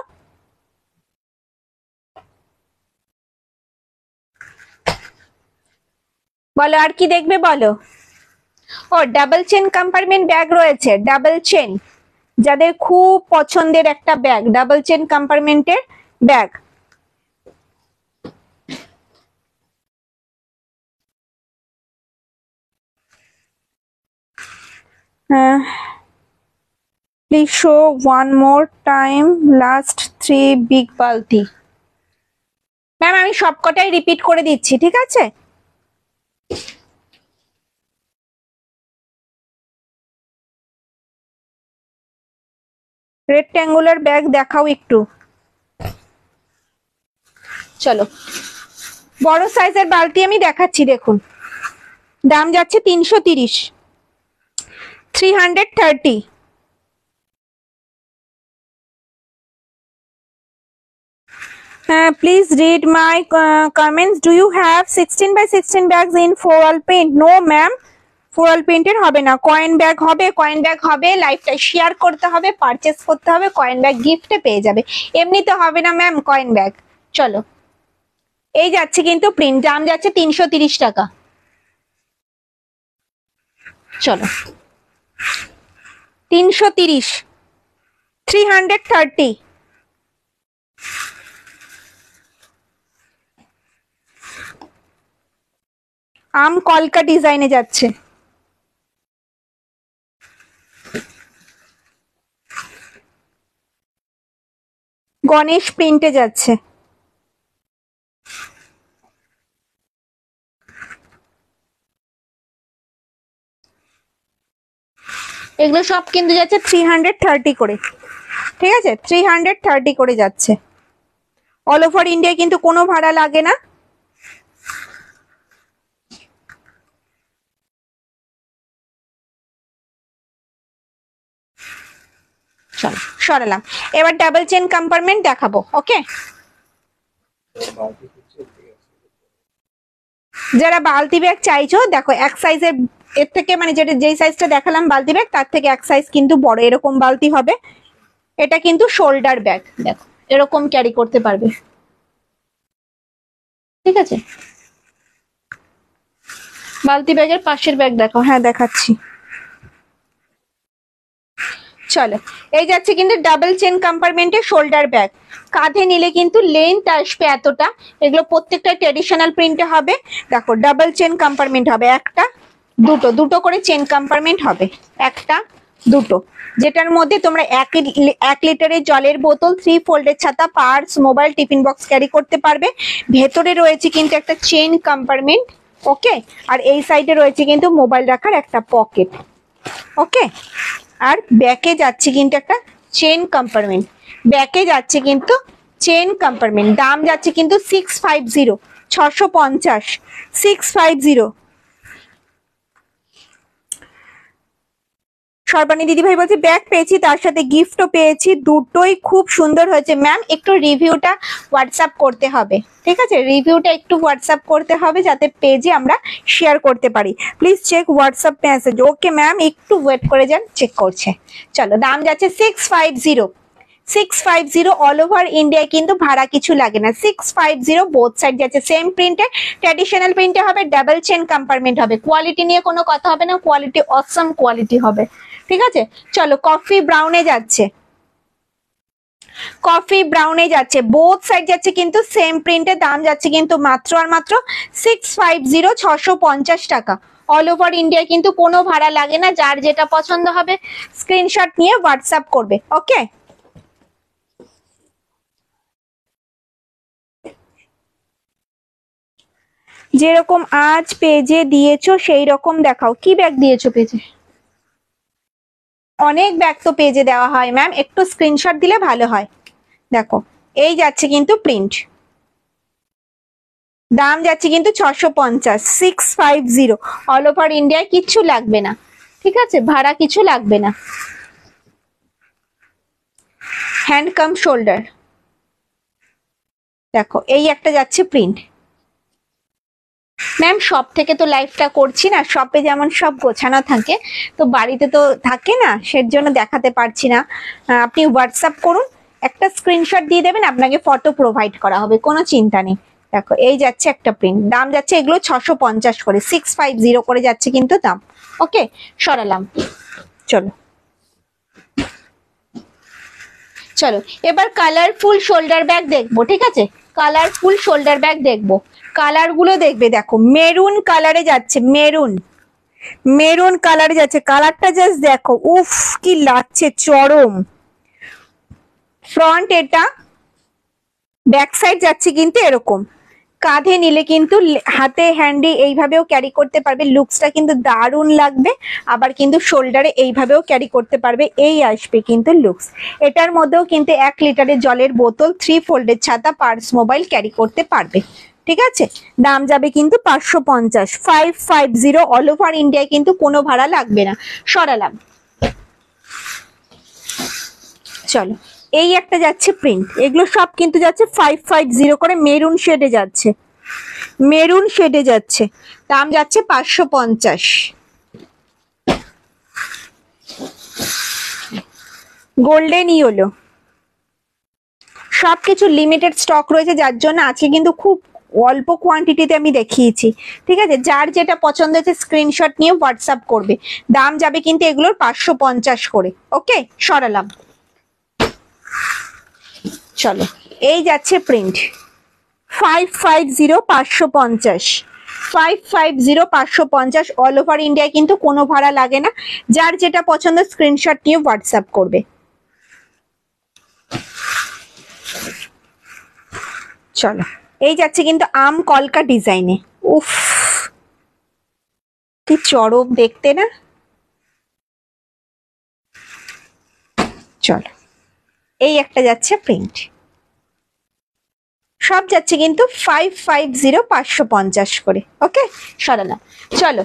বলো আর কি দেখবে বলো। ও ডাবল চেন কম্পার্টমেন্ট ব্যাগ রয়েছে, ডাবল চেন, যাদের খুব পছন্দের একটা ব্যাগ, ডাবল চেন কম্পার্টমেন্টের bag. Please show one more time last 3 big balti. Ma'am আমি সবকটাই রিপিট করে দিচ্ছি, ঠিক আছে? রেক্ট্যাঙ্গুলার ব্যাগ দেখাও একটু। চলো বড় সাইজের বালতি আমি দেখাচ্ছি, দেখুন দাম যাচ্ছে 330, 330। Please read my comments. Do you have 16 by 16 bags in floral paint? No ma'am, floral painted হবে না, কয়েন ব্যাগ হবে, কয়েন ব্যাগ হবে। লাইভটা শেয়ার করতে হবে, পারচেস করতে হবে, কয়েন ব্যাগ গিফটে পেয়ে যাবে, এমনিতে হবে না ম্যাম কয়েন ব্যাগ। চলো এই যাচ্ছে কিন্তু প্রিন্ট, দাম যাচ্ছে 330 টাকা। চলো 330, 330। আম কলকা ডিজাইনে যাচ্ছে। গণেশ প্রিন্টে যাচ্ছে। এগুলো সব কিন্তু যাচ্ছে 330 করে, ঠিক আছে? 330 করে যাচ্ছে। অল ওভার ইন্ডিয়া কিন্তু কোনো ভাড়া লাগে না। চলো সরালাম। এবার ডাবল চেন কম্পার্টমেন্ট দেখাবো, ওকে? যারা বালতি ব্যাগ চাইছো দেখো এক সাইজের, এর থেকে মানে যেটা যেই সাইজটা দেখালাম বালতি ব্যাগ তার থেকে এক সাইজ কিন্তু বড় এরকম বালতি হবে। এটা কিন্তু শোল্ডার ব্যাগ, দেখো এরকম ক্যারি করতে পারবে, ঠিক আছে? বালতি ব্যাগের পাশের ব্যাগ দেখো, হ্যাঁ দেখাচ্ছি। চলো এই যাচ্ছে কিন্তু ডাবল চেন কম্পার্টমেন্টের শোল্ডার ব্যাগ। কাঁধে নিলে কিন্তু লেন্থ আসবে এতটা। এগুলো প্রত্যেকটা ট্রেডিশনাল প্রিন্টে হবে। দেখো ডাবল চেন কম্পার্টমেন্ট হবে, একটা দুটো, দুটো করে চেন কম্পার্টমেন্ট হবে, একটা দুটো, যেটার মধ্যে তোমরা 1 লিটারের জলের বোতল, 3 ফোল্ডের ছাতা, purse, mobile, tiffin box carry করতে পারবে। ভেতরে রয়েছে কিন্তু একটা চেন কম্পার্টমেন্ট, ওকে? আর এই সাইডে রয়েছে কিন্তু মোবাইল রাখার একটা পকেট, ওকে? আর ব্যাকে যাচ্ছে কিন্তু একটা চেন কম্পার্টমেন্ট, ব্যাকে যাচ্ছে কিন্তু চেন কম্পার্টমেন্ট। দাম যাচ্ছে কিন্তু 650, 650, 650। সর্বাণী দিদিভাই বলছে ব্যাগ পেয়েছি, তার সাথে গিফটও পেয়েছি, দুটোই খুব সুন্দর হয়েছে। ম্যাম একটু রিভিউটা হোয়াটসঅ্যাপ করতে হবে, ঠিক আছে? রিভিউটা একটু হোয়াটসঅ্যাপ করতে হবে যাতে পেজে আমরা শেয়ার করতে পারি। Please check WhatsApp message. Okay ma'am, একটু ওয়েট করে যান, চেক করছে। চলো, দাম যাচ্ছে 650। 650 অল ওভার ইন্ডিয়ায়, কিন্তু ভাড়া কিছু লাগে না। 650 বোথ সাইড যাচ্ছে সেম প্রিন্টে, ট্র্যাডিশনাল প্রিন্টে হবে, ডাবল চেন কম্পার্টমেন্ট হবে। কোয়ালিটি নিয়ে কোনো কথা হবে না, কোয়ালিটি অসম কোয়ালিটি হবে, ঠিক আছে? চলো, কফি ব্রাউনে যাচ্ছে, কফি ব্রাউনে যাচ্ছে, বোথ সাইড যাচ্ছে কিন্তু সেম প্রিন্টের। দাম যাচ্ছে কিন্তু মাত্র আর মাত্র 650, 650 টাকা। অল ওভার ইন্ডিয়া, কিন্তু কোনো ভাড়া লাগে না। যার যেটা পছন্দ হবে স্ক্রিনশট নিয়ে হোয়াটসঅ্যাপ করবে। ওকে, যেরকম আজ পেজে দিয়েছো সেই রকম দেখাও। কি ব্যাগ দিয়েছো পেজে? অনেক ব্যাগ তো পেজে দেওয়া হয় ম্যাম, একটু স্ক্রিনশট দিলে ভালো হয়। দেখো, এই যাচ্ছে কিন্তু প্রিন্ট, দাম যাচ্ছে কিন্তু 650। 650 অল ওভার ইন্ডিয়ায়, কিচ্ছু লাগবে না, ঠিক আছে? ভাড়া কিছু লাগবে না। হ্যান্ড কাম শোল্ডার, দেখো এই একটা যাচ্ছে প্রিন্ট। ম্যাম শপ থেকে তো লাইভটা করছি না, শপে যেমন সব গোছানো থাকে, তো বাড়িতে তো থাকে না, সের জন্য দেখাতে পারছি না। আপনি হোয়াটসঅ্যাপ করুন, একটা স্ক্রিনশট দিয়ে দেবেন, আপনাকে ফটো প্রোভাইড করা হবে, কোনো চিন্তা নেই। দেখো এই যাচ্ছে একটা প্রিন্ট, দাম যাচ্ছে এগুলো 650 করে, 650 করে যাচ্ছে কিন্তু দাম। ওকে, সরালাম। চলো চলো, এবার কালারফুল শোল্ডার ব্যাগ দেখবো, ঠিক আছে? কালারফুল শোল্ডার ব্যাগ দেখবো, কালার গুলো দেখবে। দেখো মেরুন কালারে যাচ্ছে, মেরুন, মেরুন কালারে যাচ্ছে, কালারটা জাস্ট দেখো, উফ কি লাগছে, চরম। ফ্রন্ট এটা, ব্যাক সাইড যাচ্ছে কিন্তু এরকম, কাঁধে নিলে কিন্তু হাতে হ্যান্ডি এইভাবেও ক্যারি করতে পারবে, লুকসটা কিন্তু দারুণ লাগবে। আবার কিন্তু শোল্ডারে এইভাবেও ক্যারি করতে পারবে, এই আসবে কিন্তু লুকস। এটার মধ্যেও কিন্তু 1 লিটারের জলের বোতল, 3 ফোল্ডের ছাতা, পার্স, মোবাইল ক্যারি করতে পারবে, ঠিক আছে? দাম যাবে কিন্তু 550। 550 অল ওভার ইন্ডিয়ায়, কিন্তু কোনো ভাড়া লাগবে না। সরালাম। চলো, এই একটা যাচ্ছে প্রিন্ট, এগুলো সব কিন্তু যাচ্ছে 550 করে, মেরুন শেডে যাচ্ছে, মেরুন শেডে যাচ্ছে, দাম যাচ্ছে 550। গোল্ডেন ইয়েলো, সবকিছু লিমিটেড স্টক রয়েছে, যার জন্য আজকে কিন্তু খুব অল্প কোয়ান্টিটিতে আমি দেখিয়েছি, ঠিক আছে? যার যেটা পছন্দ হয়েছে স্ক্রিনশট নিয়ে হোয়াটসঅ্যাপ করবে। দাম যাবে কিন্তু এগুলোর 550 করে। ওকে, সরালাম। চলো, এই যাচ্ছে প্রিন্ট 550, 550, 550, 550 অল ওভার ইন্ডিয়ায়, কিন্তু কোনো ভাড়া লাগে না। যার যেটা পছন্দ স্ক্রিনশট নিয়ে হোয়াটসঅ্যাপ করবে। চলো, এই যাচ্ছে কিন্তু আম কলকা ডিজাইনে, উফ কি চরম দেখতে না। চলো, এই একটা যাচ্ছে প্রিন্ট, সব যাচ্ছে কিন্তু 550, 550 করে। ওকে, সরালাম। চলো,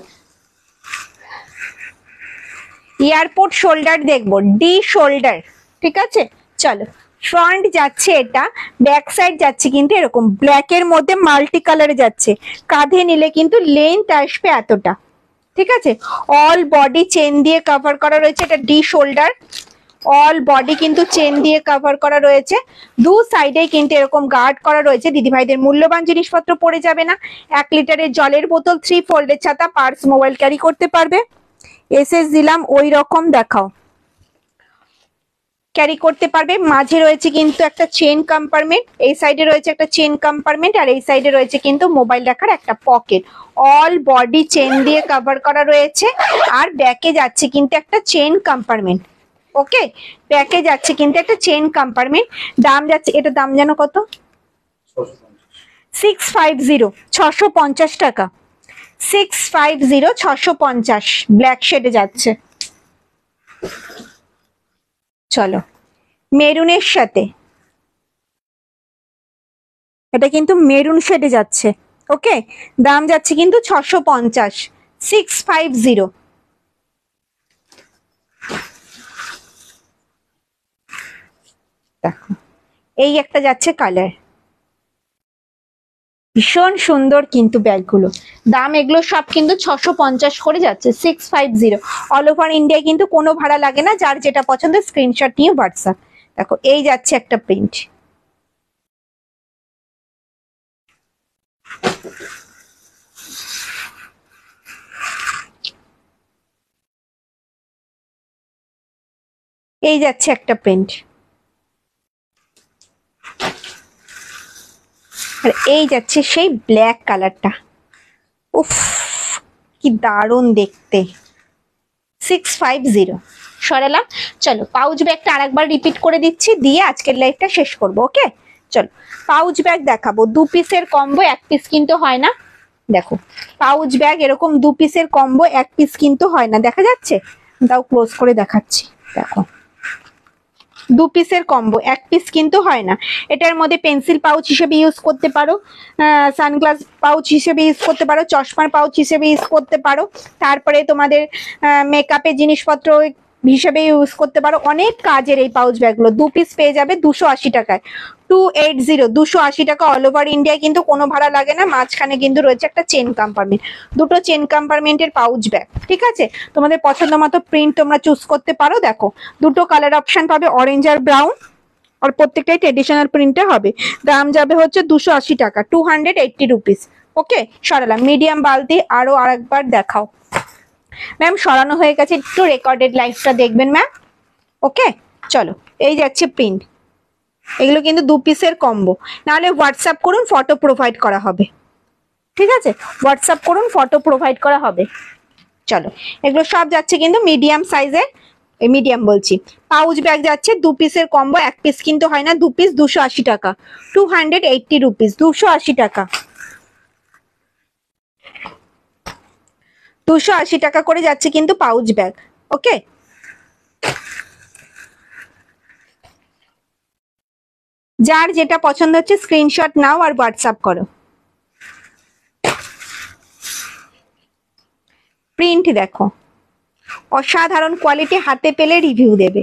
এয়ারপোর্ট শোল্ডার দেখবো, ডি শোল্ডার, ঠিক আছে? চলো, ফ্রন্ট যাচ্ছে এটা, ব্যাক সাইড যাচ্ছে কিন্তু এরকম ব্ল্যাক এর মধ্যে মাল্টি কালারে যাচ্ছে, কাঁধে নিলে কিন্তু লেন্থ আসবে এতটা, ঠিক আছে? অল বডি চেন দিয়ে কভার করা রয়েছে, এটা ডি শোল্ডার। অল বডি কিন্তু চেন দিয়ে কভার করা রয়েছে, দু সাইডে কিন্তু এরকম গার্ড করা রয়েছে। দিদিভাইদের মূল্যবান জিনিসপত্র পড়ে যাবে না। 1 লিটারের জলের বোতল, 3 ফোল্ডের ছাতা, পার্স, মোবাইল ক্যারি করতে পারবে। এসএস দিলাম, ওই রকম দেখাও, ক্যারি করতে পারবে। মাঝে রয়েছে কিন্তু একটা চেন কম্পার্টমেন্ট, এই সাইডে রয়েছে একটা চেন কম্পার্টমেন্ট, আর এই সাইডে রয়েছে কিন্তু মোবাইল রাখার একটা পকেট। অল বডি চেন দিয়ে কভার করা রয়েছে, আর ব্যাকে যাচ্ছে কিন্তু একটা চেন কম্পার্টমেন্ট। ওকে, ব্যাকে যাচ্ছে কিন্তু একটা চেন কম্পার্টমেন্ট। দাম যাচ্ছে, এটা দাম যেন কত? 650, 650 টাকা। 650, 650, ব্ল্যাক শেডে যাচ্ছে। চলো, মেরুনের সাথে, এটা কিন্তু মেরুন শেডে যাচ্ছে। ওকে, দাম যাচ্ছে কিন্তু 650। 650। দেখো এই একটা যাচ্ছে কালার, ভীষণ সুন্দর কিন্তু ব্যাগগুলো। দাম এগুলো সব কিন্তু 650 করে যাচ্ছে, 650। অল ওভার ইন্ডিয়ায় কিন্তু কোনো ভাড়া লাগে না, যার যেটা পছন্দ স্ক্রিনশট নিয়ে হোয়াটসঅ্যাপ। দেখো এই যাচ্ছে একটা প্রিন্ট, এই যাচ্ছে একটা প্রিন্ট, আর এই যাচ্ছে সেই ব্ল্যাক কালারটা। উফ কি দারুণ দেখতে, 650 সরালাম। চলো পাউচ ব্যাগটা আরেকবার রিপিট করে দিচ্ছি, দিয়ে আজকের লাইভটা শেষ করবো। ওকে চলো পাউচ ব্যাগ দেখাবো, 2 পিসের কম্বো, 1 পিস কিন্তু হয় না। দেখো পাউচ ব্যাগ এরকম 2 পিসের কম্বো, 1 পিস কিন্তু হয় না, দেখা যাচ্ছে? দাও ক্লোজ করে দেখাচ্ছি। দেখো 2 পিসের কম্বো, 1 পিস কিন্তু হয় না। এটার মধ্যে পেন্সিল পাউচ হিসেবে ইউজ করতে পারো, সানগ্লাস পাউচ হিসেবে ইউজ করতে পারো, চশমার পাউচ হিসেবে ইউজ করতে পারো, তারপরে তোমাদের মেকআপের জিনিসপত্র হিসেবে ইউজ করতে পারো। অনেক কাজের এই পাউচ ব্যাগগুলো। 2 পিস পেয়ে যাবে 280 টাকায়, 280, 280 টাকা। অল ওভার ইন্ডিয়ায় কিন্তু কোনো ভাড়া লাগে না। মাঝখানে কিন্তু রয়েছে একটা চেন কম্পার্টমেন্ট, দুটো চেন কম্পার্টমেন্টের পাউচ ব্যাগ। ঠিক আছে, তোমাদের পছন্দ মতো প্রিন্ট তোমরা চুজ করতে পারো। দেখো দুটো কালার অপশন পাবে, অরেঞ্জ আর ব্রাউন, আর প্রত্যেকটাই ট্রেডিশনাল প্রিন্টে হবে। দাম যাবে হচ্ছে 280 টাকা, 280 রুপিস। ওকে সরালাম। মিডিয়াম বালতি আরো আরেকবার দেখাও ম্যাম। সরানো হয়ে গেছে, একটু রেকর্ডেড লাইভটা দেখবেন ম্যাম। ওকে চলো এই যাচ্ছে প্রিন্ট, এগুলো কিন্তু 2 পিসের কম্বো। নাহলে হোয়াটসঅ্যাপ করুন, ফটো প্রোভাইড করা হবে। ঠিক আছে, হোয়াটসঅ্যাপ করুন, ফটো প্রোভাইড করা হবে। চলো এগুলো সব যাচ্ছে কিন্তু মিডিয়াম সাইজের, মিডিয়াম বলছি, পাউচ ব্যাগ যাচ্ছে 2 পিসের কম্বো, 1 পিস কিন্তু হয় না। 2 পিস 280 টাকা, 280 রুপিস, 280 টাকা, 280 টাকা করে যাচ্ছে কিন্তু পাউচ ব্যাগ। ওকে যার যেটা পছন্দ হচ্ছে স্ক্রিনশট নাও আর হোয়াটসঅ্যাপ করো। প্রিন্ট দেখো অসাধারণ কোয়ালিটি, হাতে পেলে রিভিউ দেবে।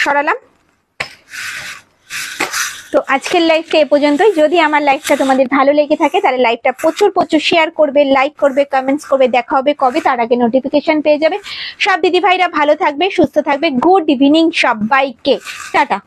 সরালাম। তো আজকের লাইভটা এ পর্যন্তই। যদি আমার লাইভটা তোমাদের ভালো লেগে থাকে তাহলে লাইভটা প্রচুর প্রচুর শেয়ার করবে, লাইক করবে, কমেন্টস করবে। দেখা হবে কবে, তার আগে নোটিফিকেশন পেয়ে যাবে। সব দিদি ভাইরা ভালো থাকবে, সুস্থ থাকবে। গুড ইভিনিং সবাইকে, টাটা।